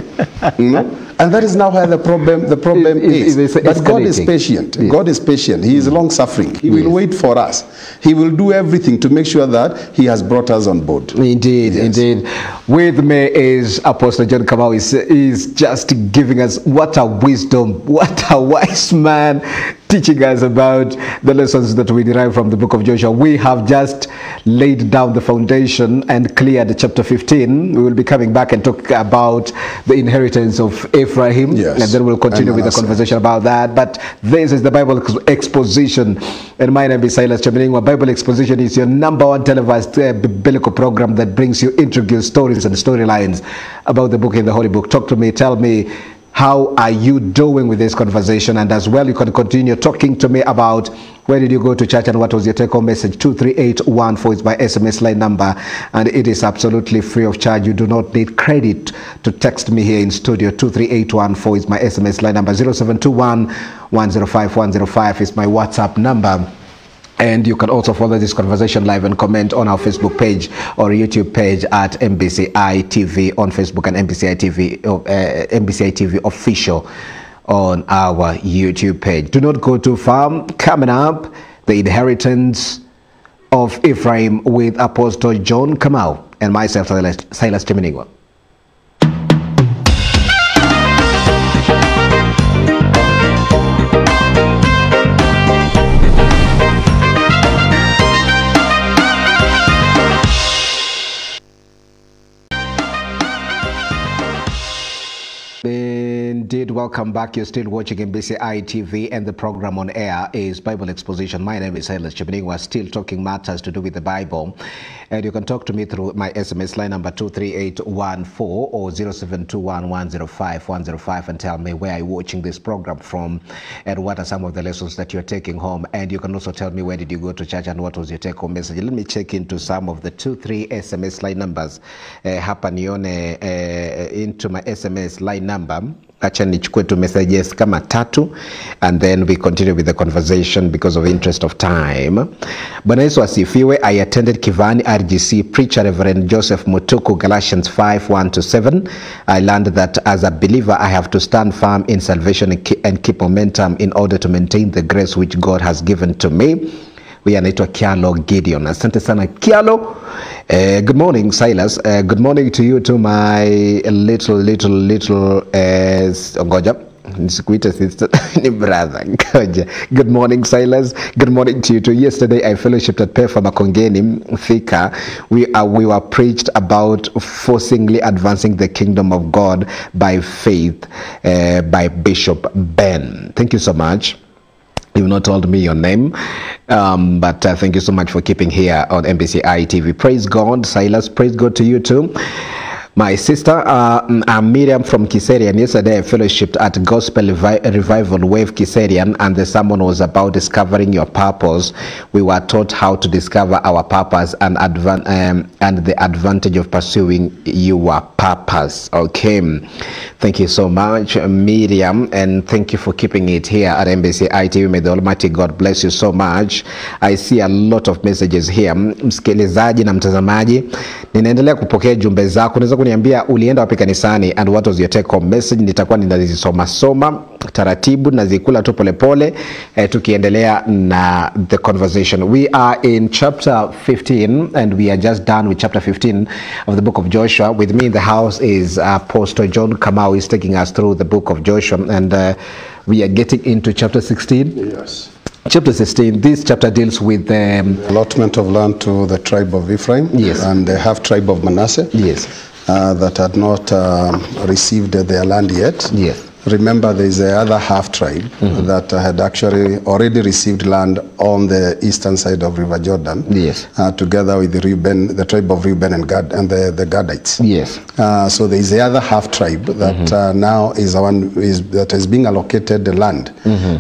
And that is now where the problem is. But God is patient. God is patient. He is long suffering. He will wait for us. He will do everything to make sure that he has brought us on board. Indeed, indeed. With me is Apostle John Kamau. Is just giving us what a wisdom, what a wise man, teaching us about the lessons that we derive from the book of Joshua. We have just laid down the foundation and cleared chapter 15. We will be coming back and talk about the inheritance of Ephraim, and then we'll continue with the conversation about that. But this is the Bible Exposition, and my name is Silas Chaminingwa. Bible Exposition is your #1 televised biblical program that brings you intriguing stories and storylines about the book in the Holy Book. Talk to me, tell me, how are you doing with this conversation? And as well, you can continue talking to me about where did you go to church and what was your take-home message. 23814 is my SMS line number, and it is absolutely free of charge. You do not need credit to text me here in studio. 23814 is my SMS line number. 0721 105 105 is my WhatsApp number. And you can also follow this conversation live and comment on our Facebook page or YouTube page at MBCI TV on Facebook, and MBCI TV official on our YouTube page. Do not go too far. Coming up, the inheritance of Ephraim with Apostle John Kamau and myself, Silas Chaminingwa. indeed. Welcome back. You're still watching MBCI TV, and the program on air is Bible Exposition. My name is Silas Chibning. We're still talking matters to do with the Bible. And you can talk to me through my SMS line number 23814 or 0721105105 and tell me where you're watching this program from and what are some of the lessons that you're taking home. And you can also tell me where did you go to church and what was your take-home message. Let me check into some of the 2-3 SMS line numbers. Hapa nione into my SMS line number. Acha nichukue tu messages kama 3 and then we continue with the conversation because of interest of time. Bwana Yesu asifiwe. I attended Kivani RGC preacher Reverend Joseph Mutuku, Galatians 5:1-7. I learned that as a believer I have to stand firm in salvation and keep momentum in order to maintain the grace which God has given to me. We anaitwa Kialo Gideon. Asante sana Kialo. Good morning Silas. Good morning to you too, my little ngoja nisikuite sister ni brother ngoja. Good morning Silas. Good morning to you too. Yesterday I fellowshiped at Pefa Makongeni Thika. We were preached about forcibly advancing the kingdom of God by faith by Bishop Ben. Thank you so much. You've not told me your name, but thank you so much for keeping here on MBCI TV. Praise God, Silas. Praise God to you too. My sister, I'm Miriam from Kiserian. Yesterday I fellowshiped at Gospel Revival Wave Kiserian, and the sermon was about discovering your purpose. We were taught how to discover our purpose and the advantage of pursuing your purpose. Okay, thank you so much, Miriam, and thank you for keeping it here at MBCI TV. May the Almighty God bless you so much. I see a lot of messages here. Msikilizaji na mtazamaji, ninaendelea kupokea jumbe zako. Unaweza kuniambia ulienda wapi kanisani and what was your take home message. Nitakuwa ninazisoma taratibu na zikula tu polepole tukiendelea na the conversation. We are in chapter 15 and we are just done with chapter 15 of the book of Joshua. With me in the house is Apostle John Kamau. Is taking us through the book of Joshua, and we are getting into chapter 16. Yes. Chapter 16, this chapter deals with the allotment of land to the tribe of Ephraim. Yes. And the half tribe of Manasseh. Yes. That had not received their land yet. Yes. Remember, there is the other half tribe that had actually already received land on the eastern side of River Jordan. Yes. Together with the tribe of Reuben and Gad and the Gadites. Yes. So there is the other half tribe that now is that is being allocated the land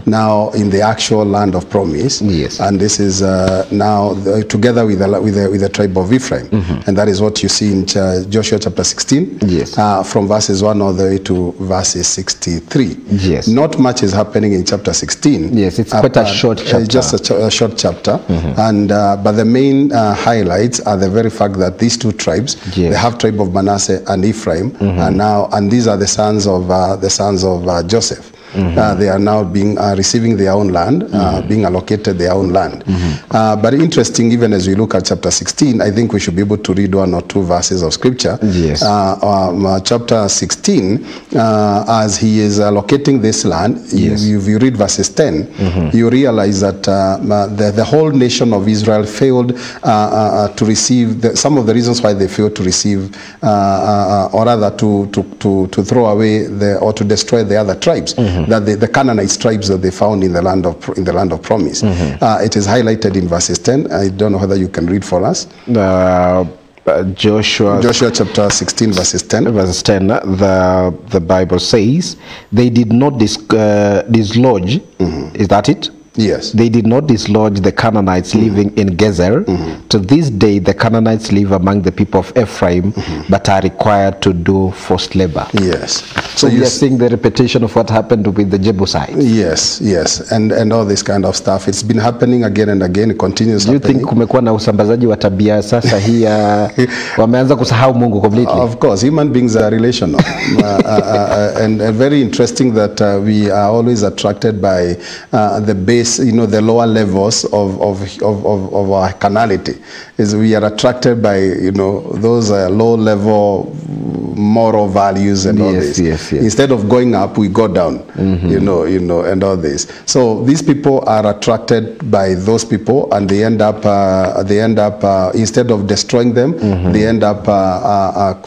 now in the actual land of promise. Yes. And this is now together with the tribe of Ephraim, and that is what you see in Joshua chapter 16. Yes. From verses 1 all the way to verses 63. Yes. Not much is happening in chapter 16. Yes, it's quite a short chapter. Just a short chapter, and but the main highlights are the very fact that these two tribes, Yes. the half tribe of Manasseh and Ephraim, and these are the sons of Joseph. They are now being receiving their own land, being allocated their own land. But interesting, even as we look at chapter 16, I think we should be able to read 1 or 2 verses of scripture. Yes. Chapter 16, as he is allocating this land, Yes. if you read verses 10, you realize that the whole nation of Israel failed to receive, some of the reasons why they failed to receive, or rather to throw away or to destroy the other tribes. That the Canaanite tribes that they found in the land of promise. It is highlighted in verses 10. I don't know whether you can read for us. Joshua chapter 16 verses 10. Verse 10, the Bible says, they did not dislodge, is that it? Yes. They did not dislodge the Canaanites living in Gezer. To this day, the Canaanites live among the people of Ephraim, but are required to do forced labor. Yes. So you are seeing the repetition of what happened with the Jebusites. Yes, yes. And all this kind of stuff. It's been happening again and again. It continues Do you happening. think kumekuwa na usambazaji wa tabia sasa hii wameanza kusahau Mungu completely? Of course, human beings are relational. And very interesting that we are always attracted by the base this, the lower levels of our carnality. Is we are attracted by, those low level moral values and all this. Yes. Instead of going up, we go down, and all this. So these people are attracted by those people, and they end up instead of destroying them, they end up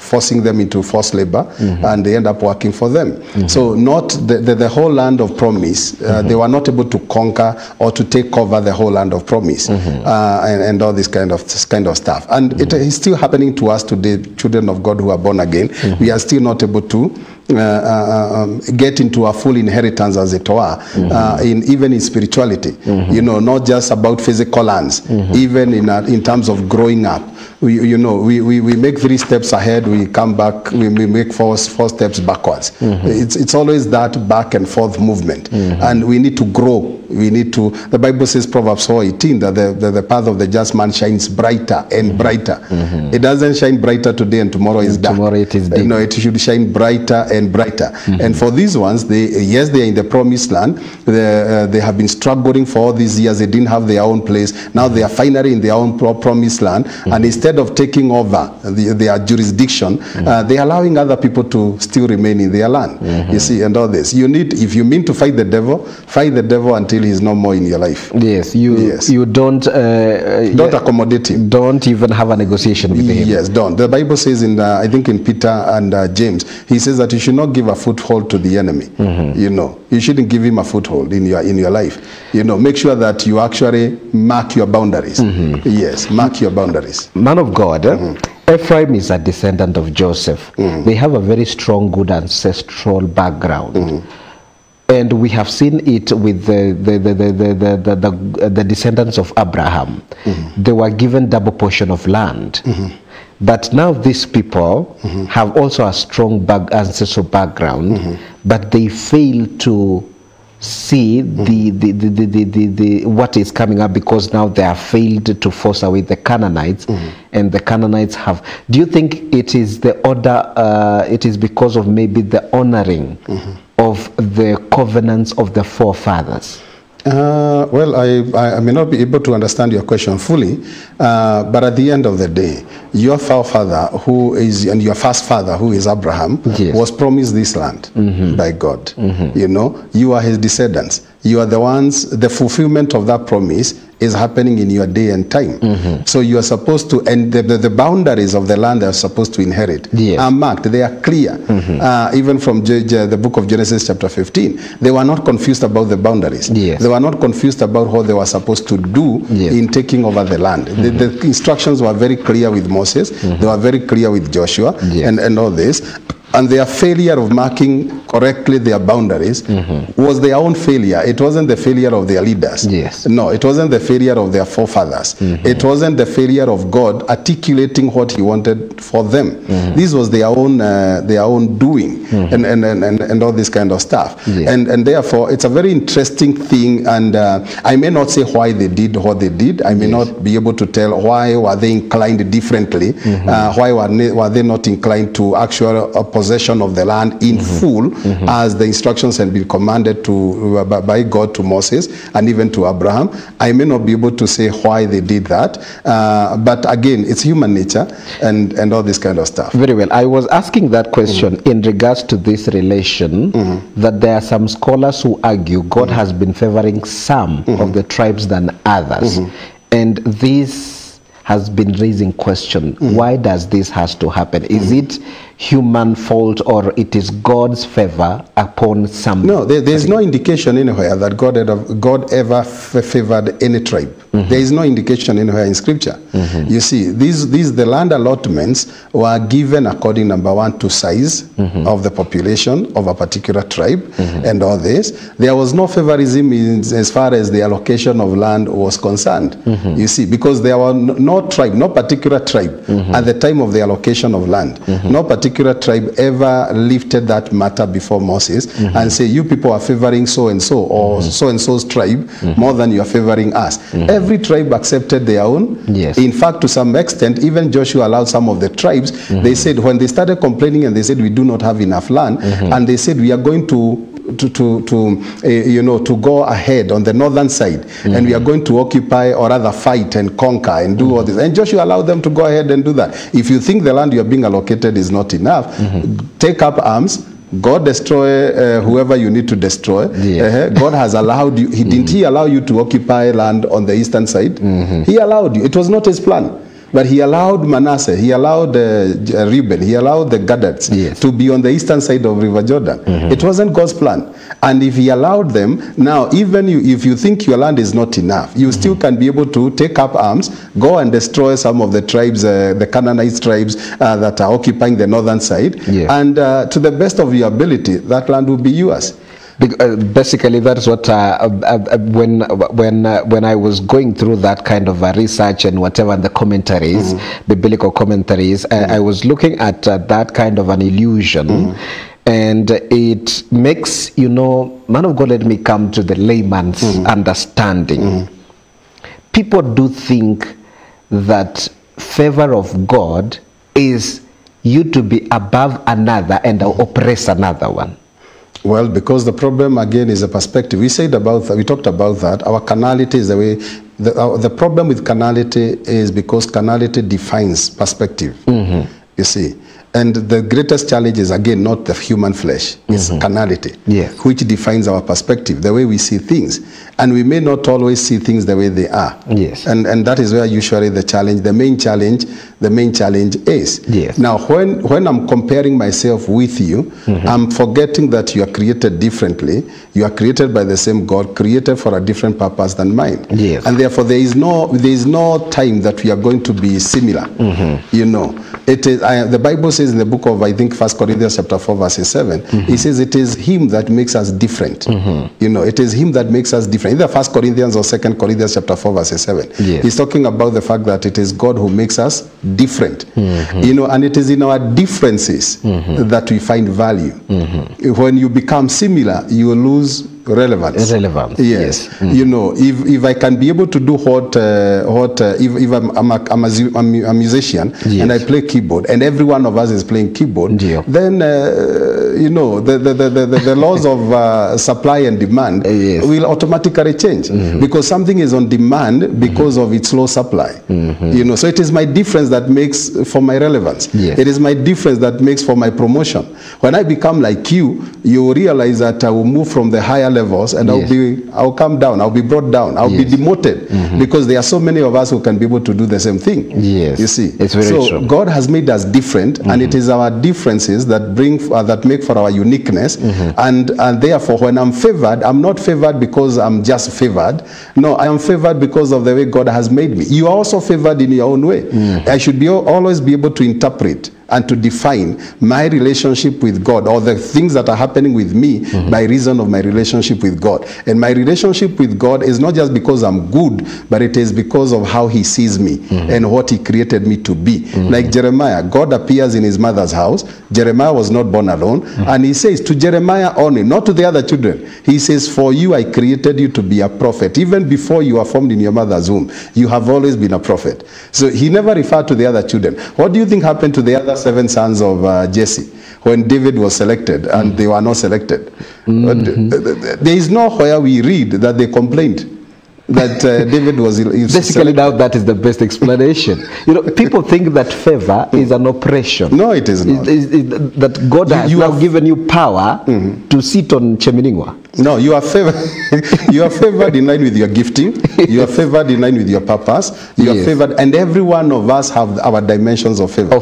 forcing them into forced labor, and they end up working for them. So not the whole land of promise, they were not able to conquer or to take over the whole land of promise, and all this kind of stuff. And it is still happening to us today, children of God who are born again. We are still not able to get into a full inheritance, as it were, even in spirituality. Not just about physical lands, even in terms of growing up. We make 3 steps ahead, we come back, we make 4 steps backwards. It's always that back and forth movement, and we need to grow. The Bible says, Proverbs 4:18, that the path of the just man shines brighter and brighter. It doesn't shine brighter today and tomorrow is dark. Tomorrow it is dim. It should shine brighter and brighter. And for these ones, they are in the promised land. They have been struggling for all these years. They didn't have their own place. Now they are finally in their own promised land, and instead of taking over their jurisdiction, they are allowing other people to still remain in their land. You see, and all this. If you mean to fight the devil until he's no more in your life. Yes, you don't accommodate him. Don't even have a negotiation with him. Yes, don't. The Bible says I think in Peter and James, he says that you should not give a foothold to the enemy. You shouldn't give him a foothold in your life. Make sure that you actually mark your boundaries. Yes, mark your boundaries. Man of God, Ephraim is a descendant of Joseph. They have a very strong, good ancestral background. And we have seen it with the descendants of Abraham. They were given double portion of land. But now these people have also a strong ancestral background, but they fail to see what is coming up, because now they have failed to force away the Canaanites, and the Canaanites have. Do you think it is the order? It is because of maybe the honoring of the covenants of the forefathers? Well, I may not be able to understand your question fully, but at the end of the day, your forefather and your first father, who is Abraham, was promised this land by God. You are his descendants. You are the ones, the fulfillment of that promise is happening in your day and time. So you are supposed to, and the boundaries of the land they are supposed to inherit are marked, they are clear. Even from the book of Genesis chapter 15, they were not confused about the boundaries. They were not confused about what they were supposed to do in taking over the land. The instructions were very clear with Moses, they were very clear with Joshua, and all this. And their failure of marking correctly their boundaries was their own failure. It wasn't the failure of their leaders. No, it wasn't the failure of their forefathers. It wasn't the failure of God articulating what he wanted for them. This was their own doing, and all this kind of stuff. And therefore, it's a very interesting thing. And I may not say why they did what they did. I may not be able to tell why were they inclined differently. Why were they not inclined to actual possession of the land in full, as the instructions had been commanded by God to Moses and even to Abraham. I may not be able to say why they did that, but again, it's human nature and all this kind of stuff. Very well. I was asking that question in regards to this relation, that there are some scholars who argue God has been favoring some of the tribes than others, and this has been raising question. Why does this has to happen? Is it human fault, or it is God's favor upon some? No, there's no indication anywhere that God ever favored any tribe. There is no indication anywhere in scripture. You see, the land allotments were given according, number one, to size of the population of a particular tribe, and all this. There was no favorism as far as the allocation of land was concerned. You see, because there were no tribe, no particular tribe at the time of the allocation of land. No particular tribe ever lifted that matter before Moses and say, you people are favoring so-and-so or so-and-so's tribe more than you are favoring us. Every tribe accepted their own. In fact, to some extent, even Joshua allowed some of the tribes. They said, when they started complaining and they said, we do not have enough land, and they said, we are going to you know, to go ahead on the northern side, and we are going to occupy or rather fight and conquer and do all this. And Joshua allowed them to go ahead and do that. If you think the land you are being allocated is not enough, take up arms. God destroy whoever you need to destroy. God has allowed you. Didn't he allow you to occupy land on the eastern side? He allowed you. It was not his plan. But he allowed Manasseh, he allowed Reuben, he allowed the Gadites to be on the eastern side of River Jordan. It wasn't God's plan. And if he allowed them, now even if you think your land is not enough, you still can be able to take up arms, go and destroy some of the tribes, the Canaanite tribes that are occupying the northern side. And to the best of your ability, that land will be yours. Basically, that's what when I was going through that kind of research and whatever, the commentaries, biblical commentaries, I was looking at that kind of an illusion, and it makes, you know, man of God, let me come to the layman's understanding. People do think that favor of God is you to be above another and oppress another one. Well, because the problem again is a perspective. We said about that, we talked about that. Our carnality is the way. The problem with carnality is because carnality defines perspective. You see, and the greatest challenge is again not the human flesh. It's carnality, which defines our perspective, the way we see things, and we may not always see things the way they are. And that is where usually the challenge, the main challenge is. Now, when I'm comparing myself with you, I'm forgetting that you are created differently. You are created by the same God, created for a different purpose than mine. And therefore, there is no time that we are going to be similar. You know, it is. The Bible says in the book of, I think, 1 Corinthians chapter 4, verse 7, it says it is Him that makes us different. You know, it is Him that makes us different. Either 1 Corinthians or 2 Corinthians chapter 4, verse 7. He's talking about the fact that it is God who makes us different. You know, and it is in our differences that we find value. When you become similar, you lose relevance. Yes. You know, if I can be able to do if I'm a musician and I play keyboard and every one of us is playing keyboard, then you know, the laws of supply and demand will automatically change, because something is on demand because of its low supply. You know, so it is my difference that makes for my relevance. It is my difference that makes for my promotion. When I become like you, you realize that I will move from the higher levels and I'll come down, I'll be brought down, I'll be demoted, because there are so many of us who can be able to do the same thing. You see, it's very true. God has made us different, and it is our differences that bring that make for our uniqueness. And therefore, when I'm favored, I'm not favored because I'm just favored. No, I am favored because of the way God has made me. You are also favored in your own way. I should always be able to interpret and to define my relationship with God, or the things that are happening with me by reason of my relationship with God. And my relationship with God is not just because I'm good, but it is because of how He sees me and what He created me to be. Like Jeremiah, God appears in his mother's house. Jeremiah was not born alone. And He says to Jeremiah only, not to the other children. He says, for you I created you to be a prophet. Even before you were formed in your mother's womb, you have always been a prophet. So He never referred to the other children. What do you think happened to the other 7 sons of Jesse when David was selected and they were not selected? There is nowhere we read that they complained that David was basically now that is the best explanation. You know, people think that favor is an oppression. No, it is not. That God has now given you power to sit on Cheminingwa. No, you are favored. You are favored in line with your gifting. You are favored in line with your purpose. You are favored, and every one of us have our dimensions of favor.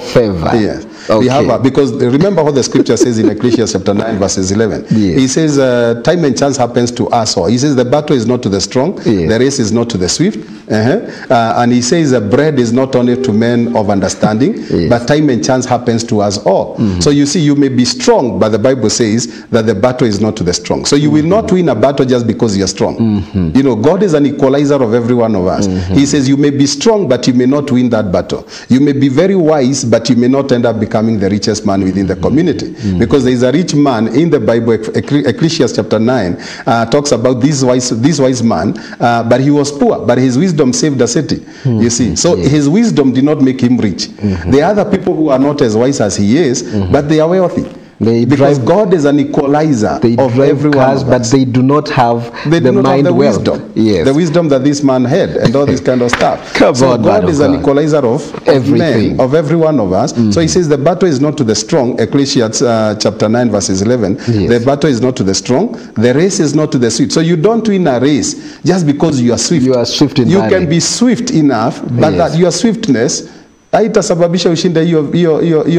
Yes, we have because remember what the scripture says in Ecclesiastes chapter 9, verses 11. He says, "Time and chance happens to us all." He says, "The battle is not to the strong, the race is not to the swift." And he says, "Bread is not only to men of understanding, but time and chance happens to us all." So you see, you may be strong, but the Bible says that the battle is not to the strong. So you will not win a battle just because you are strong. You know, God is an equalizer of every one of us. He says you may be strong, but you may not win that battle. You may be very wise, but you may not end up becoming the richest man within the community. Because there is a rich man in the Bible. Ecclesiastes chapter 9 talks about this wise man, but he was poor, but his wisdom saved the city. You see, so his wisdom did not make him rich. There are other people who are not as wise as he is, but they are wealthy. Because God is an equalizer of every cars, one of us. but they do not have the mind wisdom. Yes. The wisdom that this man had and all this kind of stuff. So God is an equalizer of everything. Men, of every one of us. So he says the battle is not to the strong, Ecclesiastes chapter 9 verses 11. Yes. The battle is not to the strong, the race is not to the swift. So you don't win a race just because you are swift. You are swift in You running. can be swift enough, but that your swiftness haitasababisha ushinde hiyo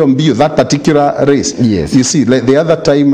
mbio, that particular race. Yes. You see, like the other time,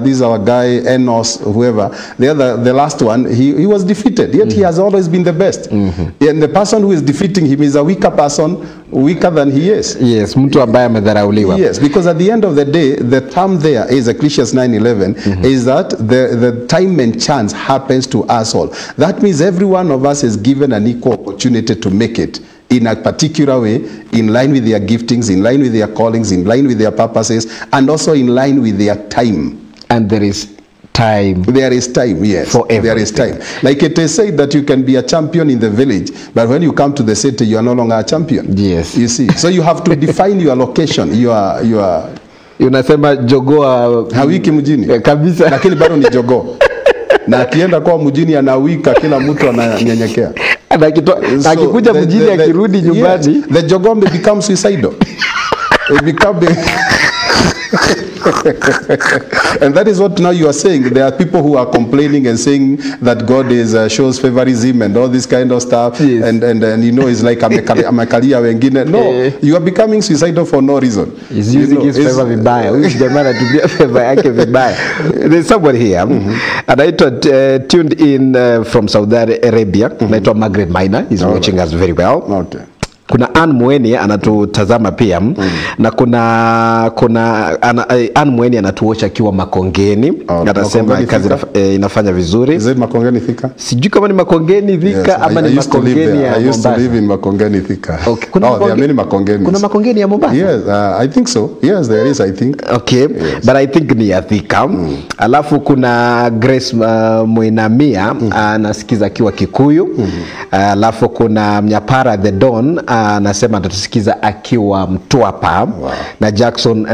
this our guy Enos, whoever, the last one, he was defeated, yet he has always been the best. And the person who is defeating him is a weaker person, weaker than he is. Yes, mtu ambaye amedharauliwa. Yes, because at the end of the day, the term there is Ecclesiastes 9:11, is that the time and chance happens to us all. That means every one of us is given an equal opportunity to make it in a particular way, in line with their giftings, in line with their callings, in line with their purposes, and also in line with their time. And there is time. There is time, yes. For everything. There is time. Like it is said that you can be a champion in the village, but when you come to the city, you are no longer a champion. Yes. You see, so you have to define your location. You are Unasema jogoo hawiki mjini kabisa, lakini bado ni jogoo. Na akienda kwa mjini anawika, kila mtu ananyenyekea. Na akikuja mjini akirudi nyumbani, yes, the jogombe becomes suicidal. It becomes and that is what now you are saying. There are people who are complaining and saying that God is shows favorism and all this kind of stuff. Yes. And you know, it's like amekalia wengine. No, you are becoming suicidal for no reason. He's using his favor vibaya. Huyu jamaa anatumia favor yake vibaya. There's somebody here anaitwa tuned in from Saudi Arabia. Anaitwa Margaret Maina. He's watching us very well. Okay. Kuna Ann Mweni anatutazama pia na kuna Ann Mweni anatuosha akiwa Makongeni. Anasema kazi inafanya vizuri. Is it Makongeni Thika? Sijui kama ni Makongeni Thika ama ni Makongeni ya Mombasa. I used to live in Makongeni Thika. Okay. There are many Makongeni. Kuna Makongeni ya Mombasa? Yes, I think so. Yes, there is, I think. Okay, yes. But I think ni ya Thika. Alafu kuna Grace Muinamia anasikiza akiwa Kikuyu. Alafu kuna Mnyapara the Don anasema atatusikiza akiwa Mtwapa. Wow. Na Jackson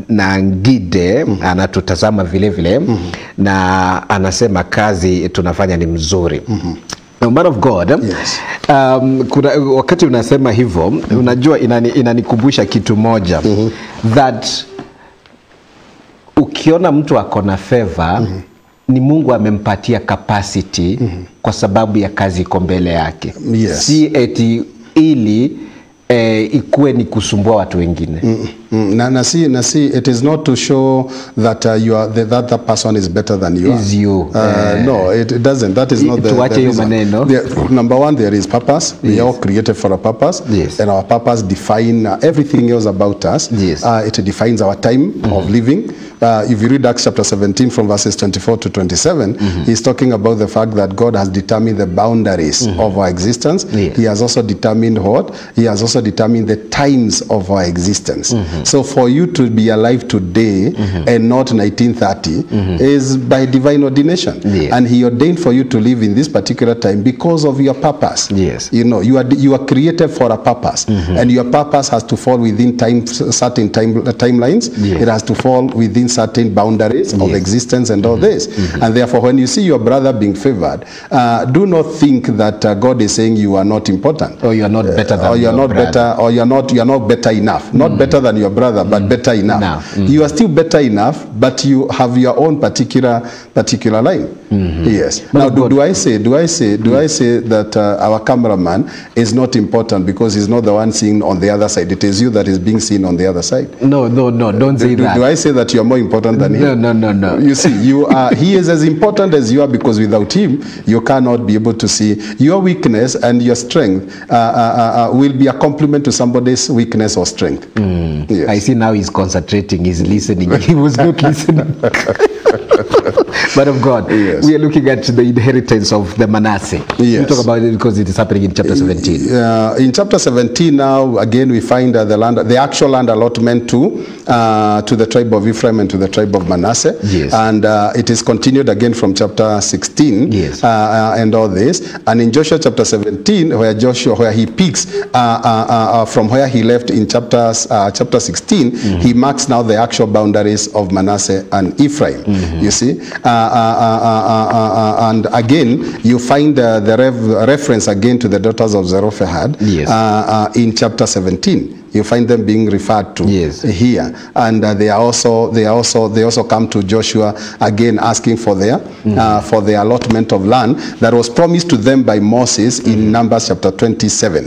na Ngide anatutazama vile vile na anasema kazi tunafanya ni mzuri. Man of God, yes. Kuna wakati unasema hivyo, unajua inanikumbusha kitu moja, that ukiona mtu akona favor, ni Mungu amempatia capacity kwa sababu ya kazi iko mbele yake. Yes. Si eti ili ikuwe ni kusumbua watu wengine. Na see, it is not to show that that the person is better than you. Is you. No, it doesn't. That is not the reason. Number one, there is purpose. Yes. We are all created for a purpose. Yes. And our purpose defines everything else about us. Yes. It defines our time of living. If you read Acts chapter 17 from verses 24 to 27, he's talking about the fact that God has determined the boundaries of our existence. Yes. He has also determined what? He has also determined the times of our existence. So for you to be alive today and not 1930 is by divine ordination. Yes. And he ordained for you to live in this particular time because of your purpose. Yes. You know, you are created for a purpose. And your purpose has to fall within certain timelines. Yes. It has to fall within certain boundaries of existence and all this. And therefore, when you see your brother being favored, do not think that God is saying you are not important. Or you are not better than or you are not better, or you are not better enough. Not better than your brother, but better enough. You are still better enough, but you have your own particular line. Yes. Now, do I say that our cameraman is not important because he's not the one seen on the other side? It is you that is being seen on the other side. No, don't say that. Do I say that you are more important than him? No. You see, he is as important as you are, because without him, you cannot be able to see your weakness, and your strength will be a complement to somebody's weakness or strength. Yes. I see now he's concentrating, he's listening. He was not listening. But of God, yes. We are looking at the inheritance of the Manasseh. Yes. We talk about it because it is happening in chapter 17. In chapter 17 now, again, we find the actual land allotment to the tribe of Ephraim and given to the tribe of Manasseh. Yes. And it is continued again from chapter 16. Yes. And all this. And in Joshua chapter 17, where he picks from where he left in chapter 16, he marks now the actual boundaries of Manasseh and Ephraim. You see? And again, you find the reference again to the daughters of Zelophehad. Yes. In chapter 17. You find them being referred to here, and they also come to Joshua again asking for their allotment of land that was promised to them by Moses in Numbers chapter 27.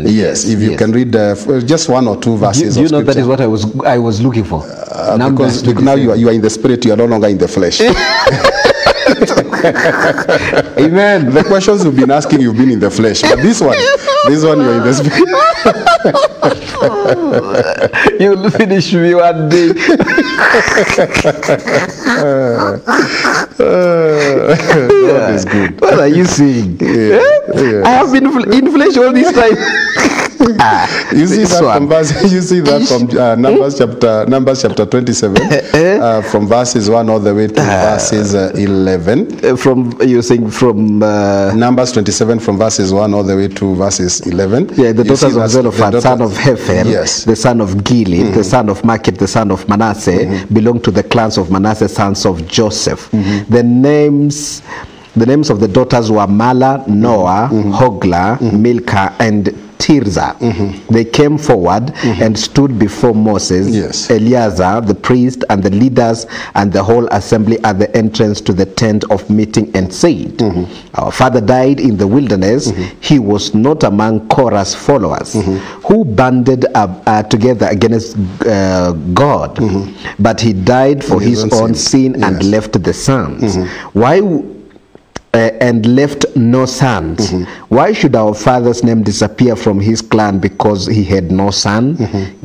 Yes, if you can read just one or two verses. You know that is what I was looking for. Because now you are in the spirit, you are no longer in the flesh. Amen. The questions you've been asking, you've been in the flesh, but this one you're in the spirit. You'll finish me one day. God is good. What are you saying? I have been in flesh all this time. You see that from Numbers chapter 27, from verses 1 all the way to verses 11. From Numbers 27 from verses 1 all the way to verses 11. Yeah, the daughters of Zelophehad, son of Hefer, the son of Gilead, the son of Machir, the son of Manasseh, belong to the clans of Manasseh, sons of Joseph. The names of the daughters were Mala, Noah, Hogla, Milcah, and Tirzah. They came forward and stood before Moses, Eleazar, the priest, and the leaders and the whole assembly at the entrance to the tent of meeting, and said, our father died in the wilderness. He was not among Korah's followers who banded together against God, but he died for his own sin and left the sons. And left no sons. Why should our father's name disappear from his clan because he had no son?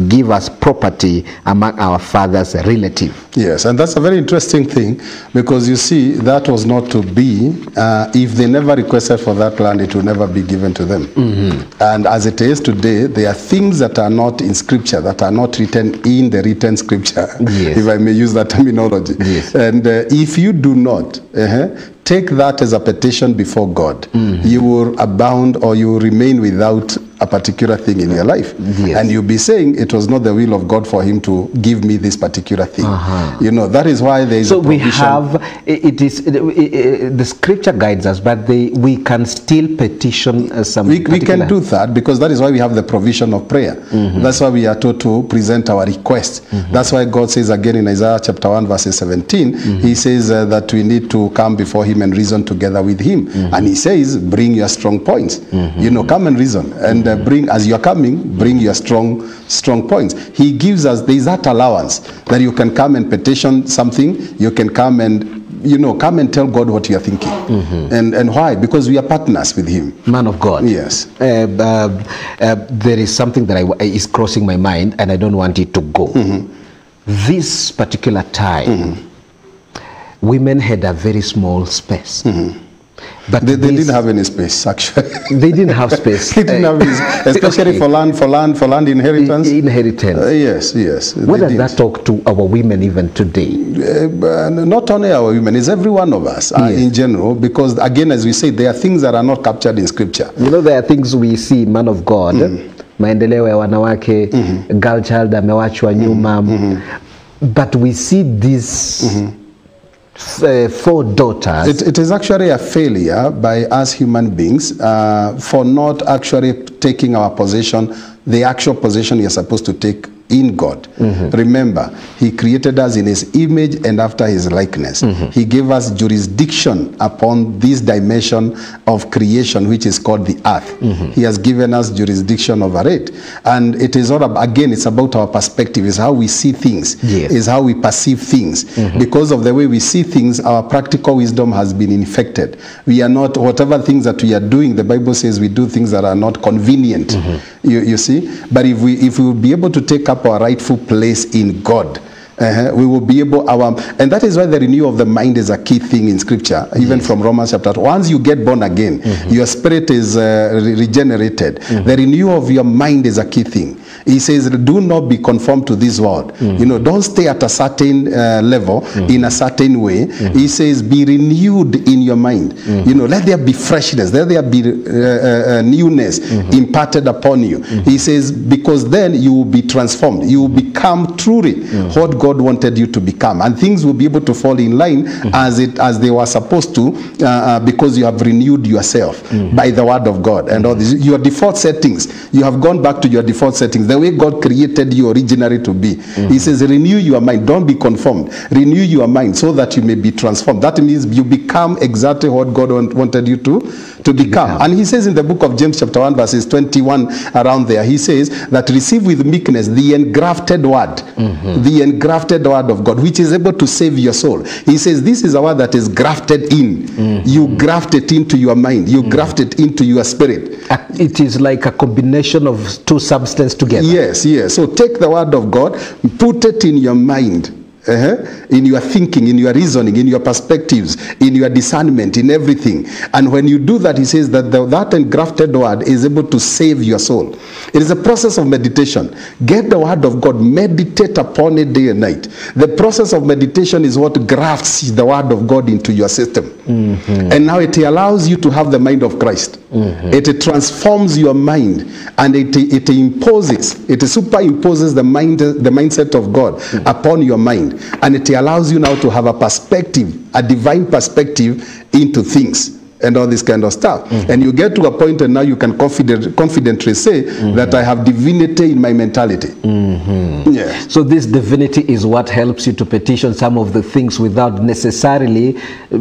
Give us property among our father's relatives. Yes, and that's a very interesting thing, because you see, that was not to be. If they never requested for that land, it will never be given to them. And as it is today, there are things that are not in scripture, that are not written in the written scripture, if I may use that terminology. And if you do not take that as a petition before God, you will abound, or you will remain without a particular thing in your life. And you'll be saying it was not the will of God for him to give me this particular thing. You know, that is why there is a provision. We have, it is, the scripture guides us, but we can still petition some we can do that, because that is why we have the provision of prayer. That's why we are told to present our request. That's why God says again in Isaiah chapter 1 verse 17, he says that we need to come before him and reason together with him. And he says, bring your strong points. You know, come and reason, and bring, as you're coming, bring your strong points. He gives us, there is that allowance that you can come and petition something. You can come and, you know, come and tell God what you are thinking. And why? Because we are partners with him. Man of God. Yes. There is something that is crossing my mind, and I don't want it to go. This particular time, women had a very small space. But they didn't have any space, actually. They didn't have space. They didn't have space, especially for land inheritance. Yes. What does that talk to our women even today? Not only our women, it's every one of us in general, because again, as we say, there are things that are not captured in scripture. You know, there are things we see, man of God, maendeleo ya wanawake, girl child amewachwa nyuma, but we see this 4 daughters. It is actually a failure by us human beings for not actually taking our position, the actual position you're supposed to take in God. Remember, he created us in his image and after his likeness. He gave us jurisdiction upon this dimension of creation, which is called the earth. He has given us jurisdiction over it. And it is all about, again, it's about our perspective. It's how we see things. It's how we perceive things. Because of the way we see things, our practical wisdom has been infected. We are not, whatever things that we are doing, the Bible says we do things that are not convenient. You see? But if we will be able to take up our rightful place in God, we will be able, and that is why the renewal of the mind is a key thing in scripture, even from Romans chapter 2. Once you get born again, your spirit is regenerated. The renewal of your mind is a key thing. He says, do not be conformed to this world. You know, don't stay at a certain level in a certain way. He says, be renewed in your mind. You know, let there be freshness, let there be newness imparted upon you. He says, because then you will be transformed. You will become truly what God wanted you to become. And things will be able to fall in line as they were supposed to, because you have renewed yourself by the word of God. And all this, your default settings, you have gone back to your default settings, the way God created you originally to be. He says, renew your mind. Don't be conformed. Renew your mind so that you may be transformed. That means you become exactly what God wanted you to become. And he says in the book of James chapter 1 verses 21, around there, he says that receive with meekness the engrafted word, the engrafted word of God, which is able to save your soul. He says this is a word that is grafted in. You graft it into your mind. You graft it into your spirit. It is like a combination of two substances together. Yes, yes. So take the word of God, put it in your mind. In your thinking, in your reasoning, in your perspectives, in your discernment, in everything. And when you do that, he says that that engrafted word is able to save your soul. It is a process of meditation. Get the word of God, meditate upon it day and night. The process of meditation is what grafts the word of God into your system. And now it allows you to have the mind of Christ. It transforms your mind, and it imposes, it superimposes the mindset of God upon your mind. And it allows you now to have a perspective, a divine perspective into things and all this kind of stuff. And you get to a point and now you can confidently say that I have divinity in my mentality. Yeah. So this divinity is what helps you to petition some of the things without necessarily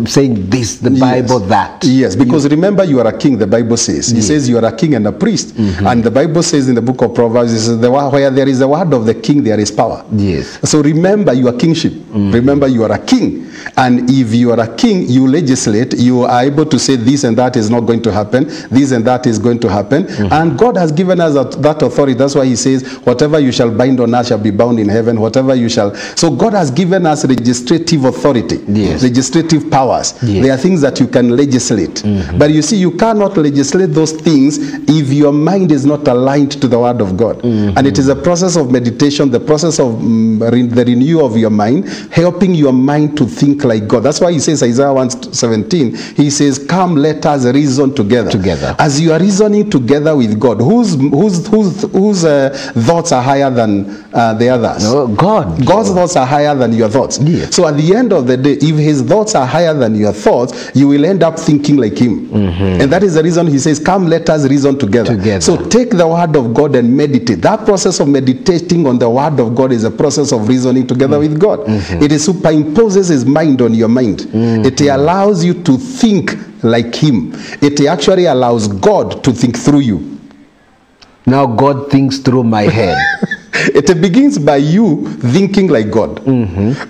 saying this, the Bible, that. Yes, because remember, you are a king, the Bible says. He says you are a king and a priest. And the Bible says in the book of Proverbs, it says, where there is the word of the king, there is power. Yes. So remember your kingship. Remember you are a king. And if you are a king, you legislate, you are able to say this and that is not going to happen, this and that is going to happen. And God has given us that authority. That's why he says, whatever you shall bind on earth shall be bound in heaven, whatever you shall. So God has given us legislative authority, legislative powers. There are things that you can legislate. But you see, you cannot legislate those things if your mind is not aligned to the word of God. And it is a process of meditation, the process of the renewal of your mind, helping your mind to think like God. That's why he says, Isaiah 1:17, he says, come, let us reason together. As you are reasoning together with God, whose thoughts are higher than the others? No, God. God's thoughts are higher than your thoughts. Yes. So at the end of the day, if his thoughts are higher than your thoughts, you will end up thinking like him. And that is the reason he says, come, let us reason together. So take the word of God and meditate. That process of meditating on the word of God is a process of reasoning together with God. It superimposes his mind on your mind. It allows you to think like him. It actually allows God to think through you. Now God thinks through my head. It begins by you thinking like God.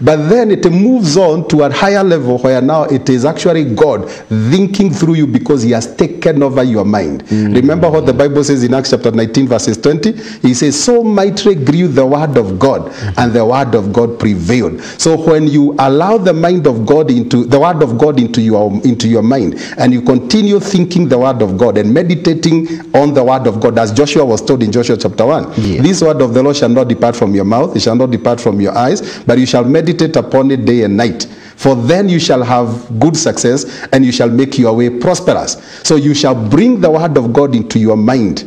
But then it moves on to a higher level where now it is actually God thinking through you because he has taken over your mind. Remember what the Bible says in Acts chapter 19 verses 20? He says, so mightily grew the word of God, and the word of God prevailed. So when you allow the mind of God into the word of God into your mind, and you continue thinking the word of God and meditating on the word of God, as Joshua was told in Joshua chapter 1, this word of the Lord shall not depart from your mouth, it shall not depart from your eyes, but you shall meditate upon it day and night. For then you shall have good success, and you shall make your way prosperous. So you shall bring the word of God into your mind,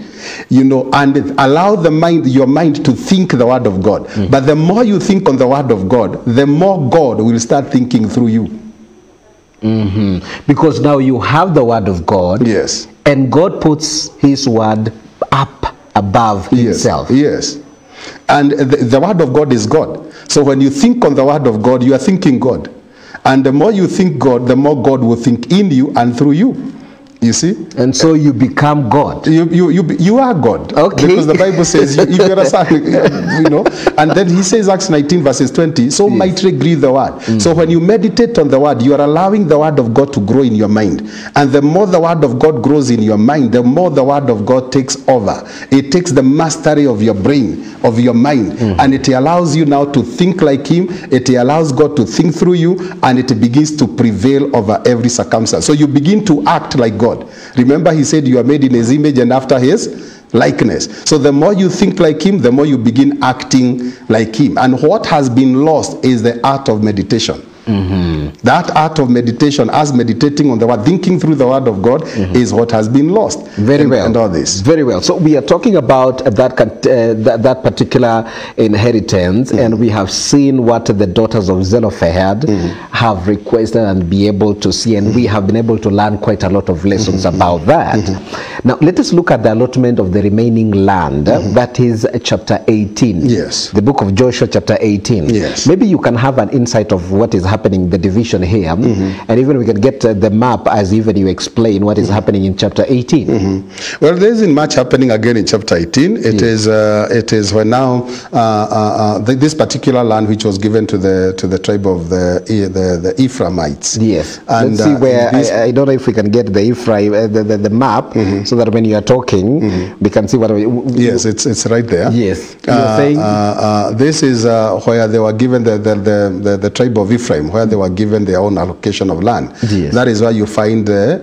you know, and allow your mind to think the word of God. But the more you think on the word of God, the more God will start thinking through you. Because now you have the word of God. Yes. And God puts his word up above himself. Yes. And the word of God is God. So when you think on the word of God, you are thinking God. And the more you think God, the more God will think in you and through you. You see? And so you become God. You are God. Okay. Because the Bible says, if you're a son, you know. And then he says, Acts 19 verses 20, so mightily grew the word. So when you meditate on the word, you are allowing the word of God to grow in your mind. And the more the word of God grows in your mind, the more the word of God takes over. It takes the mastery of your brain, of your mind. And it allows you now to think like him. It allows God to think through you. And it begins to prevail over every circumstance. So you begin to act like God. Remember, he said you are made in his image and after his likeness. So the more you think like him, the more you begin acting like him. And what has been lost is the art of meditation. That art of meditation, as meditating on the word, thinking through the word of God, is what has been lost. Very well. And all this. Very well. So we are talking about that particular inheritance, and we have seen what the daughters of Zelophehad have requested and be able to see, and we have been able to learn quite a lot of lessons about that. Now let us look at the allotment of the remaining land. That is chapter 18. Yes. The book of Joshua, chapter 18. Yes. Maybe you can have an insight of what is happening, the division here, and even we can get the map as even you explain what is happening in chapter 18. Well, there isn't much happening again in chapter 18. It is when now this particular land which was given to the tribe of the Ephraimites. Yes. And let's see where I don't know if we can get the Ephraim the map so that when you are talking we can see what. Yes, it's right there. Yes. You're saying this is where they were given the tribe of Ephraim, where they were given their own allocation of land. Yes. That is where you find the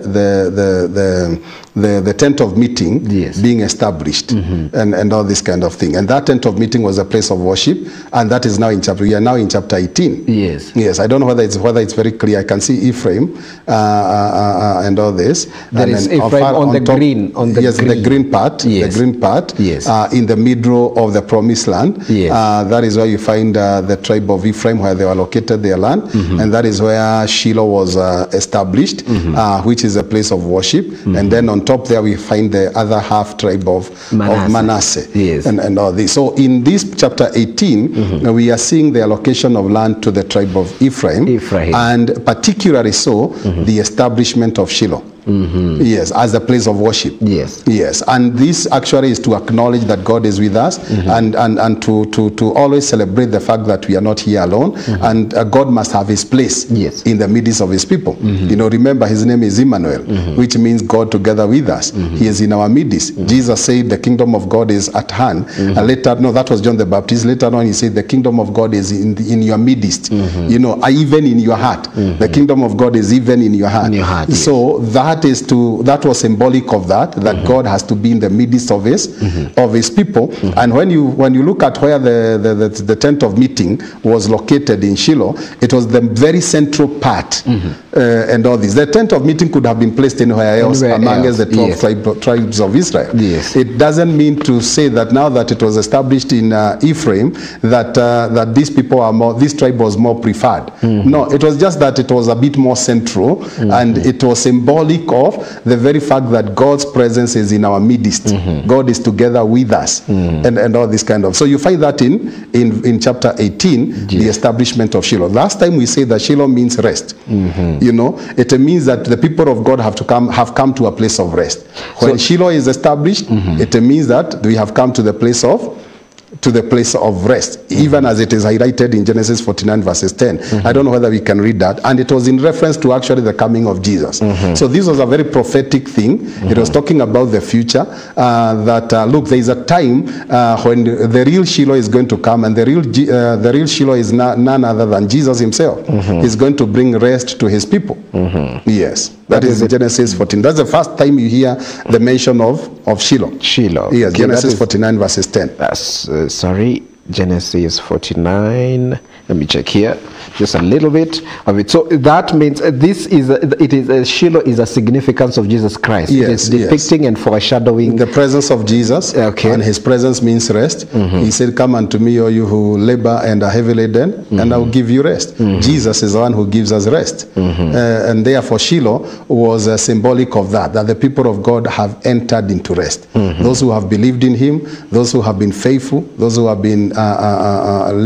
tent of meeting being established, and all this kind of thing. And that tent of meeting was a place of worship, and that is now in chapter. We are now in chapter 18. Yes. Yes. I don't know whether it's very clear. I can see Ephraim and all this. There and is then Ephraim on the top, green. On the green. The green part. Yes. The green part. Yes. In the middle of the promised land. Yes. That is where you find the tribe of Ephraim, where they were located their land, and that is where Shiloh was established, which is a place of worship. And then on top there we find the other half tribe of Manasseh. Yes. And all this. So in this chapter 18, we are seeing the allocation of land to the tribe of Ephraim. And particularly so, the establishment of Shiloh. Yes, as a place of worship. Yes. Yes. And this actually is to acknowledge that God is with us, and to always celebrate the fact that we are not here alone, and God must have his place in the midst of his people. You know, remember his name is Emmanuel, which means God together with us. He is in our midst. Jesus said the kingdom of God is at hand. Later, no, that was John the Baptist. Later on he said the kingdom of God is in your midst. You know, even in your heart. The kingdom of God is even in your heart. In your heart, yes. So that was symbolic of that God has to be in the midst of his people. And when you look at where the tent of meeting was located in Shiloh, it was the very central part. And all this, the tent of meeting could have been placed anywhere else among the 12 tribes of Israel. Yes. It doesn't mean to say that now that it was established in Ephraim that this tribe was more preferred. No, it was just that it was a bit more central, and it was symbolic of the very fact that God's presence is in our midst. God is together with us, and all this kind of. So you find that in chapter 18, the establishment of Shiloh. Last time we said that Shiloh means rest. You know, it means that the people of God have come to a place of rest. When Shiloh is established, it means that we have come to the place of rest, even as it is highlighted in Genesis 49 verses 10. I don't know whether we can read that. And it was in reference to actually the coming of Jesus. So this was a very prophetic thing. It was talking about the future, look, there is a time when the real Shiloh is going to come, and the real Shiloh is none other than Jesus himself. He's going to bring rest to his people. Yes. That is Genesis 14. That's the first time you hear the mention of Shiloh. Shiloh. Yes, okay, Genesis 49 verses 10. Sorry, Genesis 49. Let me check here, just a little bit of it. So that means Shiloh is a significance of Jesus Christ. Yes, it is depicting and foreshadowing the presence of Jesus. Okay. And his presence means rest. He said, "Come unto me, all you who labor and are heavy laden, and I will give you rest." Jesus is the one who gives us rest, and therefore Shiloh was symbolic of that the people of God have entered into rest. Those who have believed in him, those who have been faithful, those who have been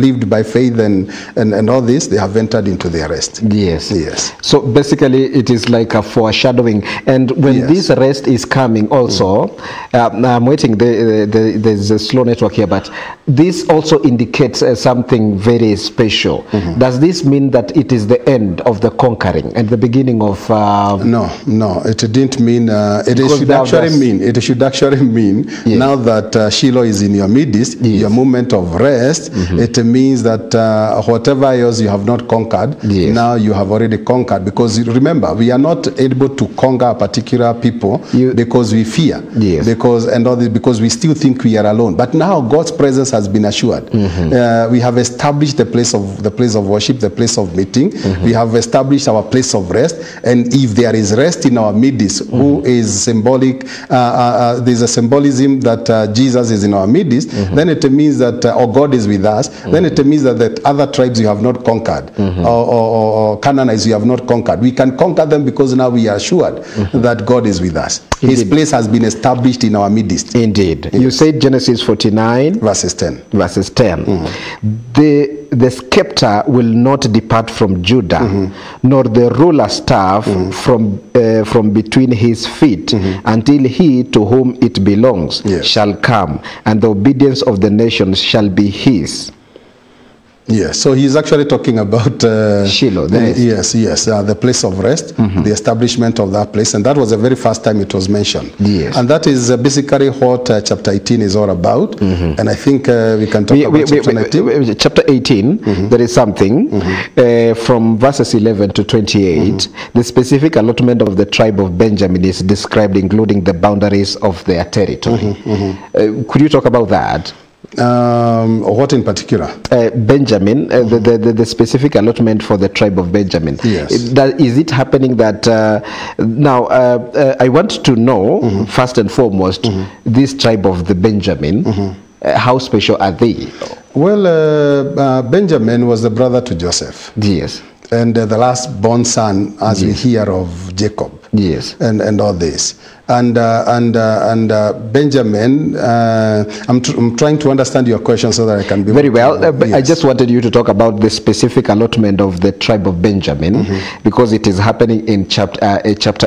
lived by faith and all this, they have entered into their rest. Yes. Yes. So basically it is like a foreshadowing. And when this rest is coming also, I'm waiting, there's a slow network here, but this also indicates something very special. Does this mean that it is the end of the conquering and the beginning of... No, it didn't mean... it should actually mean now that Shiloh is in your midst, your moment of rest, it means that whatever else you have not conquered, Yes. now you have already conquered. Because remember, we are not able to conquer a particular people because we fear. Yes. Because we still think we are alone. But now God's presence has been assured. We have established the place of worship, the place of meeting. We have established our place of rest. And if there is rest in our midst, who is symbolic, there's a symbolism that Jesus is in our midst, then it means that, or God is with us, then it means that the other tribes you have not conquered, or Canaanites you have not conquered. We can conquer them because now we are assured that God is with us. His place has been established in our midst. Indeed. You said Genesis 49. Verses 10. Verses 10. The scepter will not depart from Judah, nor the ruler's staff from between his feet, until he to whom it belongs shall come, and the obedience of the nations shall be his. Yes, so he's actually talking about Shiloh. The place of rest, the establishment of that place, and that was the very first time it was mentioned. Yes. And that is basically what chapter 18 is all about. And I think we can talk about chapter 19. Chapter 18, there is something from verses 11 to 28. The specific allotment of the tribe of Benjamin is described, including the boundaries of their territory. Could you talk about that? What in particular? Benjamin, the specific allotment for the tribe of Benjamin. Yes. Is it happening that now I want to know first and foremost this tribe of the Benjamin, how special are they? Well, Benjamin was the brother to Joseph. Yes. And the last born son, as we hear of Jacob. Yes. And all this. And Benjamin, I'm trying to understand your question so that I can be very well. I just wanted you to talk about the specific allotment of the tribe of Benjamin, because it is happening in chapter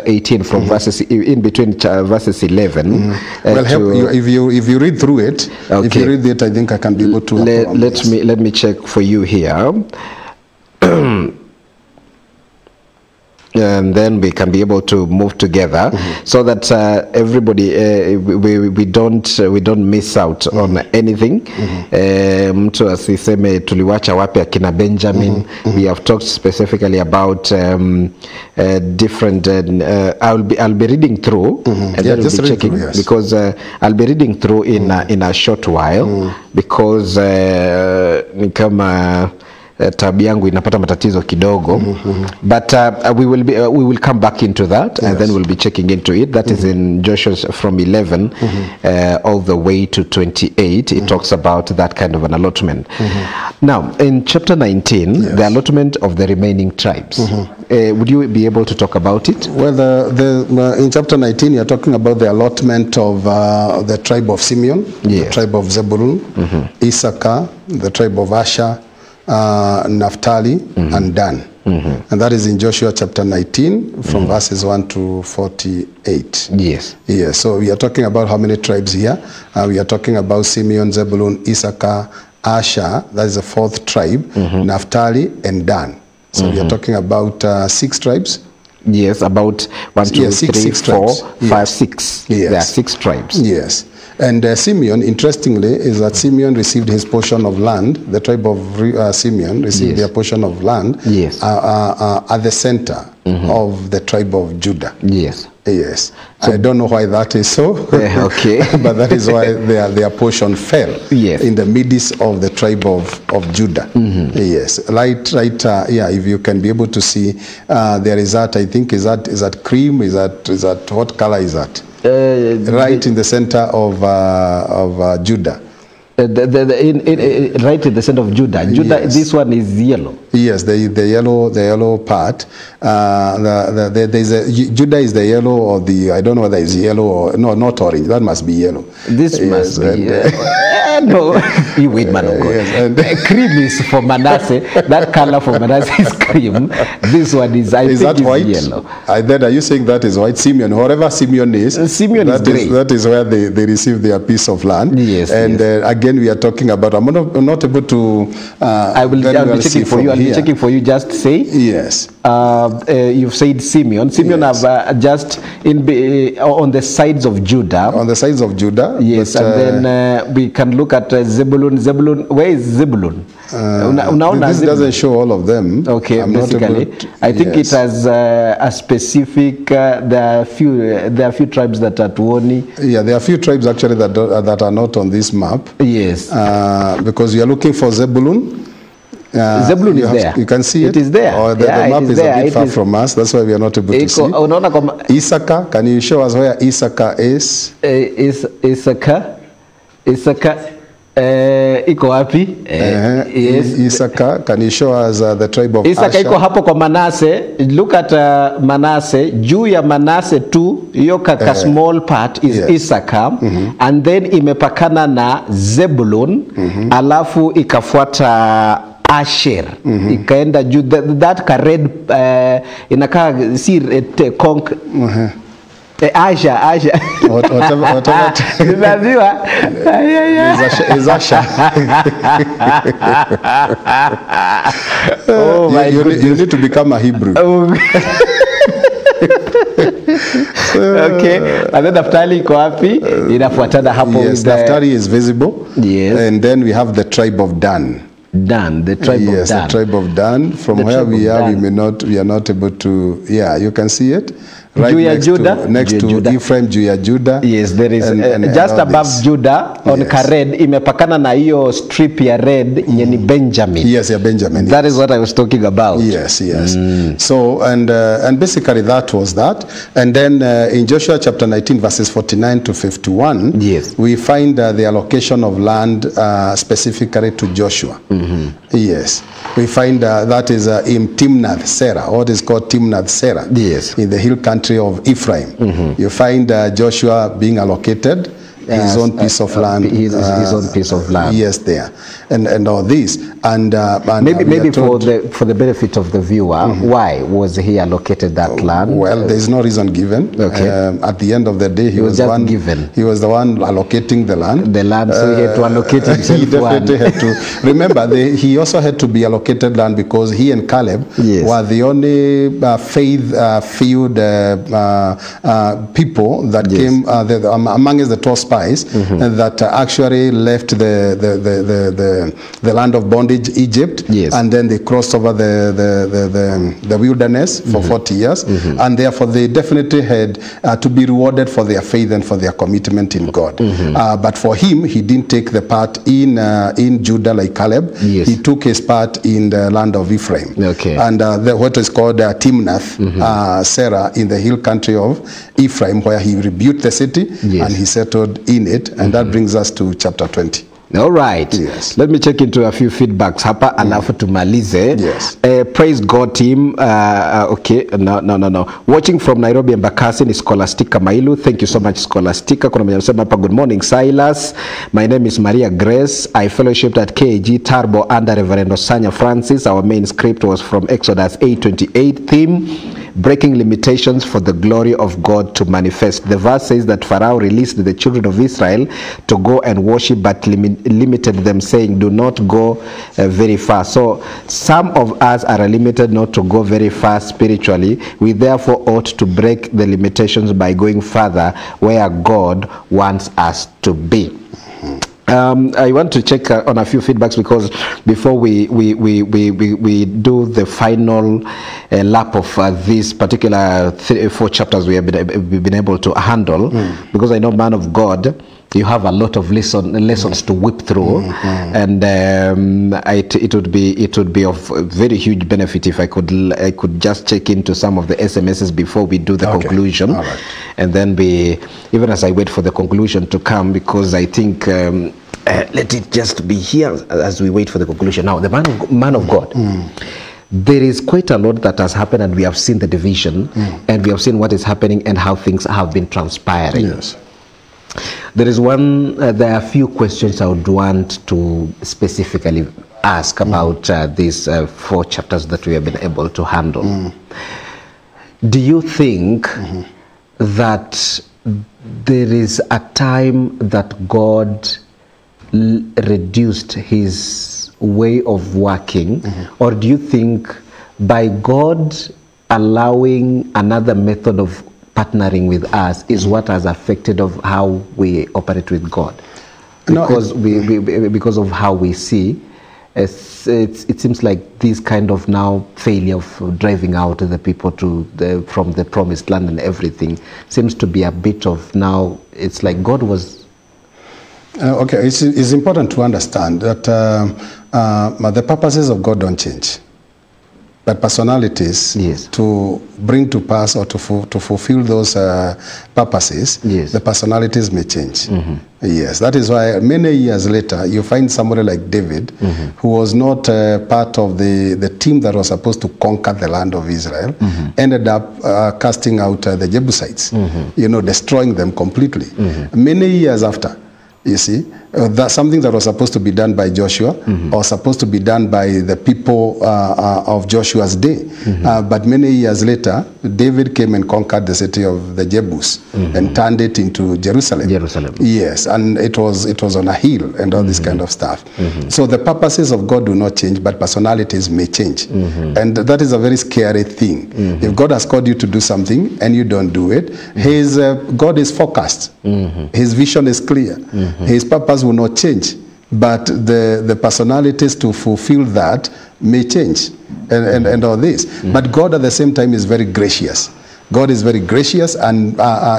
18 from verses in between verses 11. Well, help you if you read through it. Okay. If you read it, I think I can be able to. Let me check for you here. And then we can be able to move together so that everybody we don't miss out on anything. Mtu asiseme tuliwacha wapi akina Benjamin. We have talked specifically about different. I'll be reading through and then we'll be checking through, because I'll be reading through in a short while because ni kama tab yangu inapata matatizo kidogo, but we will come back into that, and then we'll be checking into it. That is in Joshua from 11 all the way to 28. It talks about that kind of an allotment. Now in chapter 19, the allotment of the remaining tribes. Would you be able to talk about it? Well, in chapter 19, you're talking about the allotment of the tribe of Simeon, the tribe of Zebulun, Issachar, the tribe of Asher, Naphtali, and Dan. And that is in Joshua chapter 19 from verses 1 to 48. Yes. Yes. So we are talking about how many tribes here? We are talking about Simeon, Zebulun, Issachar, Asher, that is the fourth tribe, Naphtali, and Dan. So we are talking about 6 tribes. Yes, about 1, 2, 3, 4, 5, 6. Yes. There are 6 tribes. Yes. And Simeon, interestingly, is that Simeon received his portion of land. The tribe of Simeon received their portion of land at the center of the tribe of Judah. Yes. Yes. So, I don't know why that is so. Okay. But that is why their portion fell in the midst of the tribe of Judah. Yes. Right. Yeah. If you can be able to see, there is that. I think is that cream? Is that what color is that? Right in the center of Judah. Right in the center of Judah. Judah. This one is yellow. Yes, the yellow part. Judah is the yellow, or the, I don't know whether it's yellow or no, not orange. That must be yellow. This must be. No, you wait, man of God. Yes, cream is for Manasseh. That color for Manasseh is cream. This one is, I think, that white? Yellow. Then are you saying that is white? Simeon, whoever Simeon is, Simeon is gray. That is where they receive their piece of land. Yes. And again, we are talking about. I'm not able to. I will be checking for you. I'll be checking for you. Just say. Yes. you've said Simeon. Simeon Yes. have just on the sides of Judah. On the sides of Judah. Yes, but, and then we can look at Zebulun. Zebulun, where is Zebulun? this doesn't show all of them. Okay, I'm not basically, able to- I think yes. it has a specific. There are a few tribes that are Tuoni. Yeah, there are a few tribes actually that are not on this map. Yes, Because you are looking for Zebulun. Zebulun you is there. You can see it. It is there. Or the Yeah, map it is is there. a bit It far is- from us. That's why we are not able to see. unaona kwamba Issachar, can you show us where Issachar is? Issachar iko wapi? Yes. Issachar, can you show us the tribe of Issachar iko Asher? hapo kwa Manase. Look at Manase. Juu ya Manase tu, hiyo kaka small part is yes. Issachar, and then imepakana na Zebulun, alafu ikafuata Asher, ikaenda juu that ka red inakaa si conk Asher. Whatever. Nimeambiwa. Is Asher. Oh my You need to become a Hebrew. Okay, and then Naphtali iko wapi? Inafuatana hapo Yes, with the Naphtali is visible. Yes. And then we have the tribe of Dan. Dan, the tribe of Yes, Dan. the tribe of Dan. From The where tribe we of are, Dan. we are not able to. Yeah, you can see it. Right Juu ya next Judah? to, next Juu ya to Judah. Ephraim, Juu ya Judah. Yes, there is and just all above this. Judah on Yes. ka red imepakana na hiyo strip ya red yenye ni Benjamin. Yes, yeah, Benjamin. That is what I was talking about. Yes, yes. So, and basically that was that. And then in Joshua chapter 19, verses 49 to 51, Yes. we find the allocation of land specifically to Joshua. Yes. We find that is in Timnath Serah, what is called Timnath Serah, Yes. in the hill country of Ephraim. You find Joshua being allocated his own piece of land. His own piece of land. Yes, there. And all this. And Maybe we are for told- the benefit of the viewer, why was he allocated that land? Well, there's no reason given. Okay. At the end of the day, he was just the one given. He was the one allocating the land. The land, so he had to allocate himself He definitely one. had to. Remember, he also had to be allocated land because he and Caleb Yes. were the only faith-filled people that Yes. came amongst the 12 spies that actually left the land of bondage, Egypt, Yes. and then they crossed over the wilderness for 40 years, and therefore they definitely had to be rewarded for their faith and for their commitment in God. But for him, he didn't take the part in Judah like Caleb. Yes. He took his part in the land of Ephraim. Okay. And what is called Timnath Serah in the hill country of Ephraim, where he rebuilt the city Yes. and he settled in it. And that brings us to chapter 20. All right. Yes. Let me check into a few feedbacks hapa alafu tumalize. Yes. Praise God team. Okay. No. Watching from Nairobi Embakasi ni Scholastica Mailu. Thank you so much Scholastica. Kuna mwenye anasema hapa good morning Silas. My name is Maria Grace. I fellowshipped at KG Tarbo under Reverend Osanya Francis. Our main script was from Exodus 8:28 theme. Breaking limitations for the glory of God to manifest. The verse says that Pharaoh released the children of Israel to go and worship, but limited them, saying, do not go very far. So some of us are limited not to go very far spiritually. We therefore ought to break the limitations by going further where God wants us to be. I want to check on a few feedbacks because before we do the final lap of these particular 4 chapters we have been able to handle, because I know, man of God, you have a lot of lessons to whip through, and it would be of very huge benefit if I could just check into some of the SMSs before we do the conclusion. All right. And then even as I wait for the conclusion to come, because I think let it just be here as we wait for the conclusion. Now, the man of God. There is quite a lot that has happened, and we have seen the division, and we have seen what is happening and how things have been transpiring. Yes. There are a few questions I would want to specifically ask about these 4 chapters that we have been able to handle. Do you think that there is a time that God reduced his way of working, or do you think by God allowing another method of partnering with us is what has affected of how we operate with God. Because because of how we see, it seems like this kind of now failure of driving out the people from the promised land and everything seems to be a bit of now, it's like God was... Okay, it's important to understand that the purposes of God don't change. But personalities, yes, to bring to pass or to fulfill those purposes, yes, the personalities may change. Yes, that is why many years later you find somebody like David, who was not part of the team that was supposed to conquer the land of Israel, ended up casting out the Jebusites, you know, destroying them completely. Many years after, you see, that's something that was supposed to be done by Joshua or supposed to be done by the people of Joshua's day. But many years later, David came and conquered the city of the Jebus and turned it into Jerusalem. Yes, and it was on a hill and all this kind of stuff. So the purposes of God do not change, but personalities may change. And that is a very scary thing. If God has called you to do something and you don't do it, God is focused. His vision is clear. His purpose will not change, but the personalities to fulfill that may change and all this. But God at the same time is very gracious. God is very gracious, and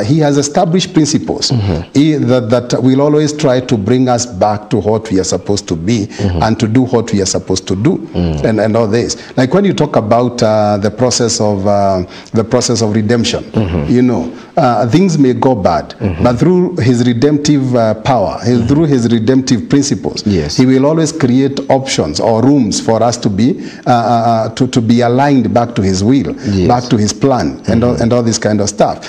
he has established principles that will always try to bring us back to what we are supposed to be and to do what we are supposed to do and all this. Like when you talk about the process of redemption, you know, things may go bad, but through his redemptive power, through his redemptive principles, yes, he will always create options or rooms for us to be aligned back to his will, yes, back to his plan, and all this kind of stuff.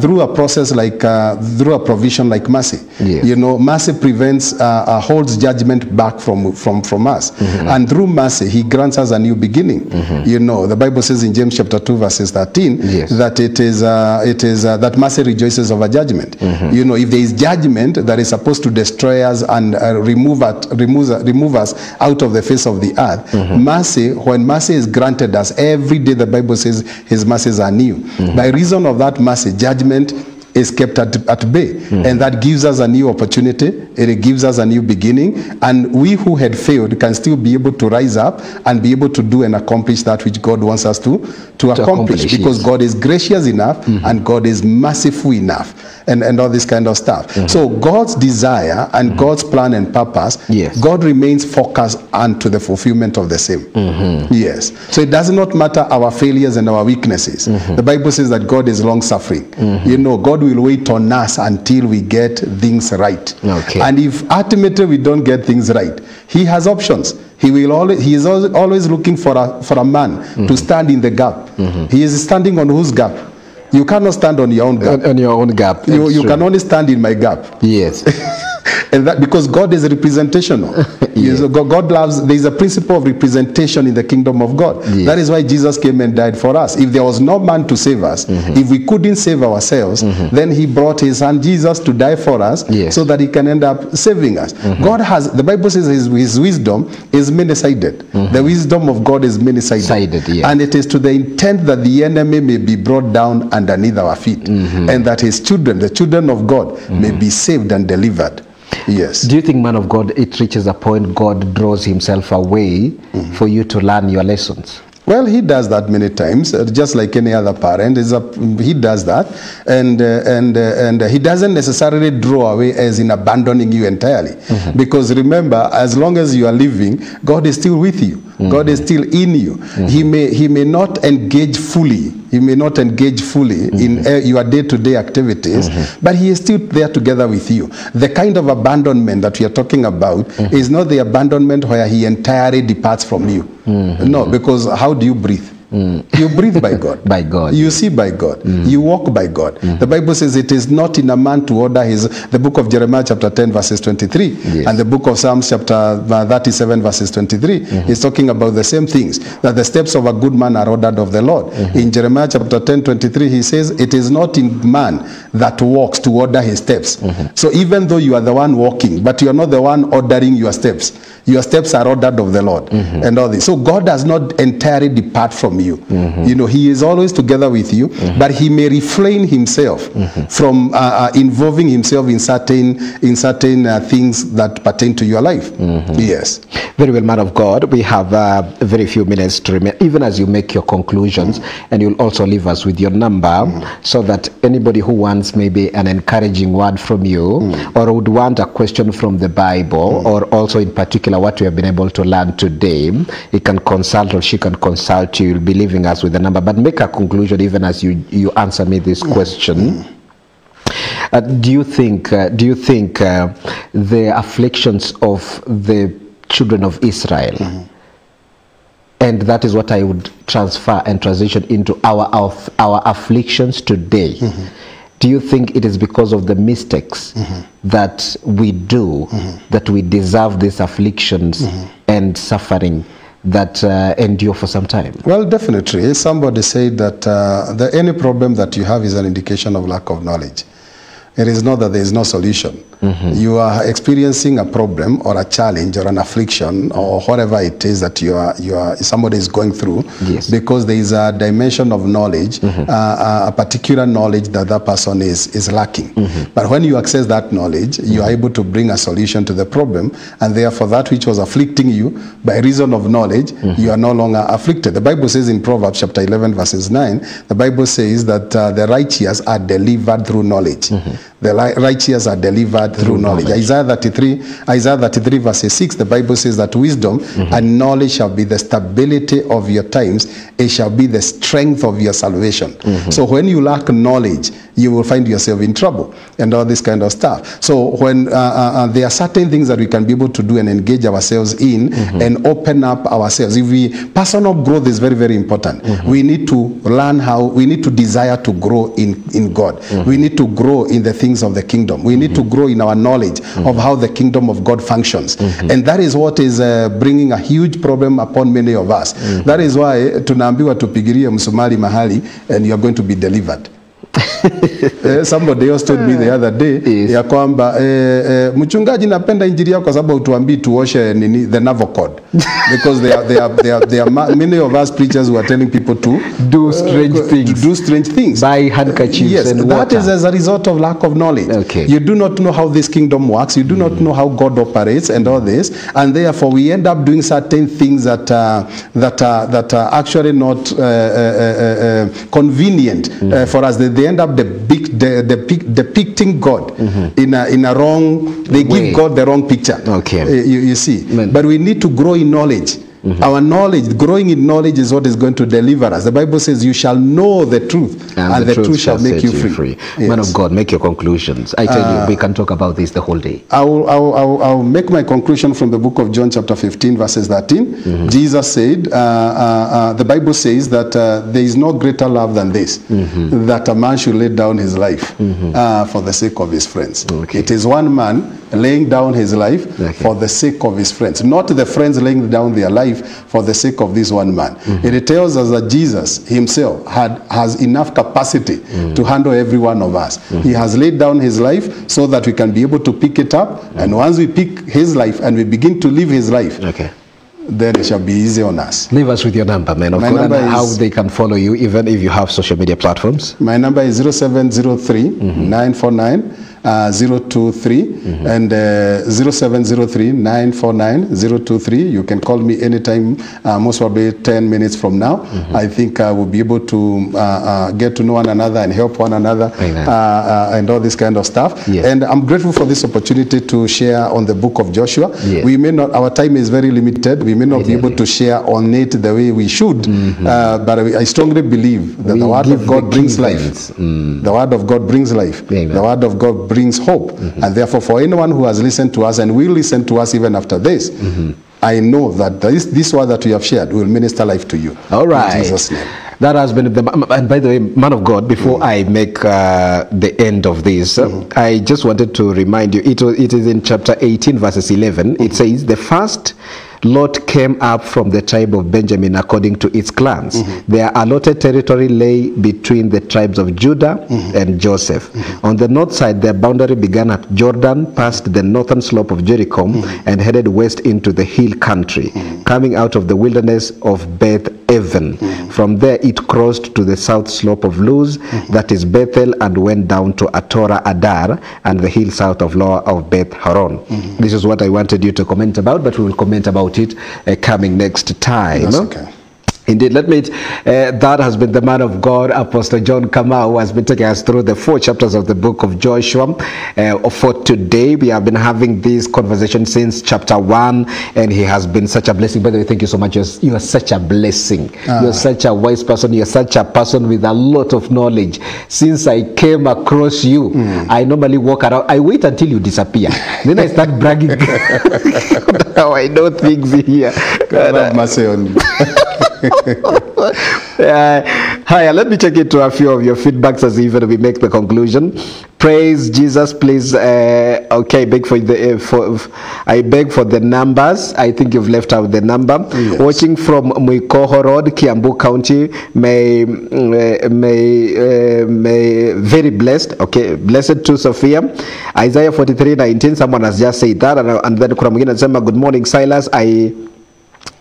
Through a process like, through a provision like mercy. Yes. You know, mercy prevents, holds judgment back from us. And through mercy, he grants us a new beginning. You know, the Bible says in James chapter 2 verses 13, yes, that it is that mercy rejoices over judgment. You know, if there is judgment that is supposed to destroy us and remove us out of the face of the earth, mercy, when mercy is granted us, every day the Bible says his mercies are new. By reason of that mercy, judgment is kept at bay, and that gives us a new opportunity, it gives us a new beginning, and we who had failed can still be able to rise up and be able to do and accomplish that which God wants us to accomplish, because yes, God is gracious enough and God is merciful enough, and all this kind of stuff. So God's desire and God's plan and purpose, yes, God remains focused unto the fulfillment of the same. Yes, so it does not matter our failures and our weaknesses. The Bible says that God is long suffering. You know, God will wait on us until we get things right. Okay. And if ultimately we don't get things right, he has options. He is always looking for a man to stand in the gap. He is standing on whose gap? You cannot stand on your own gap. On your own gap. You can only stand in my gap. Yes. And that because God is representational. Yes. God loves, there is a principle of representation in the kingdom of God. Yes. That is why Jesus came and died for us. If there was no man to save us, if we couldn't save ourselves, then he brought his son Jesus to die for us, yes, so that he can end up saving us. God has, the Bible says his wisdom is many-sided. The wisdom of God is many-sided. Yes. And it is to the intent that the enemy may be brought down underneath our feet, and that his children, the children of God, may be saved and delivered. Yes. Do you think, man of God, it reaches a point God draws himself away for you to learn your lessons? Well, he does that many times, just like any other parent. He does that, and he doesn't necessarily draw away as in abandoning you entirely. Because remember, as long as you are living, God is still with you. God is still in you. He may not engage fully. He may not engage fully in your day-to-day activities, but he is still there together with you. The kind of abandonment that we are talking about is not the abandonment where he entirely departs from you. No, because how do you breathe? You breathe by God. By God. You see by God. You walk by God. The Bible says it is not in a man to order the book of Jeremiah chapter 10 verses 23 Yes. and the book of Psalms chapter 37 verses 23 is talking about the same things, that the steps of a good man are ordered of the Lord. In Jeremiah chapter 10 23 he says it is not in man that walks to order his steps. So even though you are the one walking, but you are not the one ordering your steps are ordered of the Lord, and all this. So God does not entirely depart from you. You know, he is always together with you, but he may refrain himself from involving himself in certain things that pertain to your life. Yes. Very well, man of God. We have very few minutes to remain, even as you make your conclusions, and you'll also leave us with your number, so that anybody who wants maybe an encouraging word from you, or would want a question from the Bible, or also in particular what we have been able to learn today, he can consult, or she can consult you. You'll be leaving us with the number, but make a conclusion even as you answer me this question. Do you think the afflictions of the children of Israel, and that is what I would transfer and transition into our afflictions today, do you think it is because of the mistakes that we do that we deserve these afflictions and suffering that endure for some time? Well, definitely. Somebody said that any problem that you have is an indication of lack of knowledge. It is not that there is no solution. You are experiencing a problem or a challenge or an affliction or whatever it is that somebody is going through, because there is a dimension of knowledge, a particular knowledge that person is lacking. But when you access that knowledge, you are able to bring a solution to the problem, and therefore that which was afflicting you, by reason of knowledge, you are no longer afflicted. The Bible says in Proverbs chapter 11 verses 9, the Bible says that the righteous are delivered through knowledge. The righteous are delivered through knowledge. Isaiah 33 verse 6, the Bible says that wisdom and knowledge shall be the stability of your times. It shall be the strength of your salvation. So when you lack knowledge, you will find yourself in trouble and all this kind of stuff. So when there are certain things that we can be able to do and engage ourselves in and open up ourselves. Personal growth is very, very important. We need to learn we need to desire to grow in God. We need to grow in the things of the kingdom. We need to grow in our knowledge of how the kingdom of God functions. And that is what is bringing a huge problem upon many of us. That is why tunaambiwa tupigirie msumari mahali and you are going to be delivered. Somebody else told me the other day ya kwamba mchungaji napenda injili yako kwa sababu utuambii tuoshe the navel cord, because there are many of us preachers who are telling people to do strange things, buy handkerchiefs and water. That is as a result of lack of knowledge. You do not know how this kingdom works, you do not know how God operates and all this, and therefore we end up doing certain things that are actually not convenient for us. They end up depicting God in a wrong. They give God the wrong picture. You see. But we need to grow in knowledge. Our knowledge, growing in knowledge, is what is going to deliver us. The Bible says, "You shall know the truth, and the truth shall make you free." Yes. Man of God, make your conclusions. I tell you, we can talk about this the whole day. I'll make my conclusion from the book of John, chapter 15, verses 13. Jesus said, the Bible says that there is no greater love than this, that a man should lay down his life for the sake of his friends. It is one man laying down his life for the sake of his friends, not the friends laying down their life for the sake of this one man. It tells us that Jesus himself has enough capacity to handle every one of us. He has laid down his life so that we can be able to pick it up, and once we pick his life and we begin to live his life, then it shall be easy on us. Leave us with your number, man of God, and how they can follow you, even if you have social media platforms. My number is 0703 949 023 and 0703 949 023. You can call me anytime, most probably 10 minutes from now. I think we'll be able to get to know one another and help one another and all this kind of stuff. And I'm grateful for this opportunity to share on the book of Joshua. We may not, our time is very limited. We may not be able to share on it the way we should, but I strongly believe that the word of God brings life. The word of God brings life. The word of God brings hope. And therefore, for anyone who has listened to us and will listen to us even after this, I know that this word that we have shared will minister life to you. All right. In Jesus' name. That has been and by the way, man of God, before I make the end of this, I just wanted to remind you, it is in chapter 18 verses 11. It says, the first Lot came up from the tribe of Benjamin according to its clans. Their allotted territory lay between the tribes of Judah and Joseph. On the north side, their boundary began at Jordan, past the northern slope of Jericho, and headed west into the hill country, coming out of the wilderness of Beth Aven. From there, it crossed to the south slope of Luz, that is Bethel, and went down to Atorah Adar and the hill south of Lower of Beth Horon. This is what I wanted you to comment about, but we will comment about it coming next time. That's okay. Indeed, let me, that has been the man of God, Apostle John Kamau, who has been taking us through the 4 chapters of the book of Joshua. For today, we have been having this conversation since chapter 1, and he has been such a blessing. By the way, thank you so much. You are such a blessing. You're such a wise person. You're such a person with a lot of knowledge. Since I came across you, I normally walk around. I wait until you disappear. Then I start bragging. How I know things here. God have mercy on you. Hi, let me check into a few of your feedbacks as even we make the conclusion. Praise Jesus, please. Okay, beg for the I beg for the numbers. I think you've left out the number. Yes. Watching from Mwikoho Road, Kiambu County. May very blessed. Okay, blessed to Sophia. Isaiah 43:19. Someone has just said that, and then kuna mwingine anasema good morning Silas. I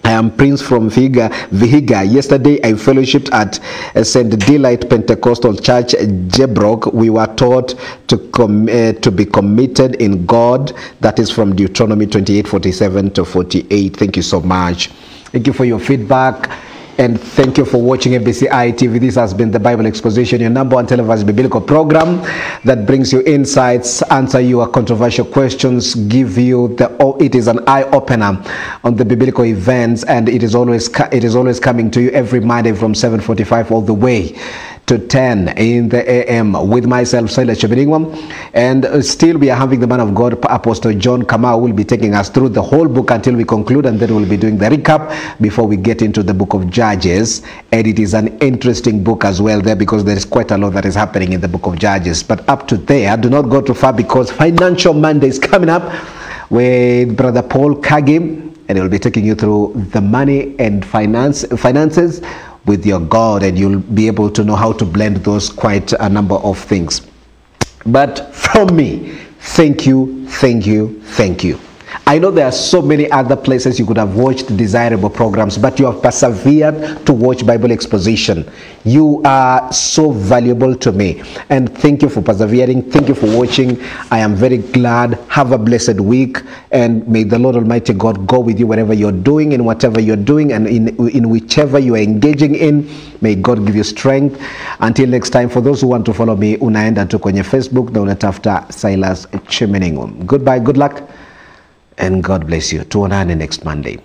am Prince from Vihiga. Yesterday, I fellowshipped at St. Delight Pentecostal Church, Jebrok. We were taught to be committed in God. That is from Deuteronomy 28:47 to 48. Thank you so much. Thank you for your feedback. And thank you for watching MBCI TV. This has been the Bible Exposition, your number 1 televised biblical program that brings you insights, answer your controversial questions, give you it is an eye-opener on the biblical events, and it is always coming to you every Monday from 7:45 all the way to 10 in the AM with myself, Silas Chebiringwam. And still we are having the man of God, Apostle John Kamau, will be taking us through the whole book until we conclude, and then we'll be doing the recap before we get into the book of Judges. And it is an interesting book as well there, because there is quite a lot that is happening in the book of Judges. But up to there, do not go too far, because Financial Monday is coming up with Brother Paul Kagi, and he will be taking you through the money and finances with your God, and you'll be able to know how to blend those quite a number of things. But from me, thank you, thank you, thank you. I know there are so many other places you could have watched desirable programs, but you have persevered to watch Bible Exposition. You are so valuable to me, and thank you for persevering. Thank you for watching. I am very glad. Have a blessed week, and may the Lord Almighty God go with you wherever you're doing, in whatever you're doing, and in whichever you are engaging in. May God give you strength. Until next time, for those who want to follow me, unaenda tu kwenye Facebook na unatafuta Silas Chemenengum. Goodbye, good luck, and God bless you. Tuonane next Monday.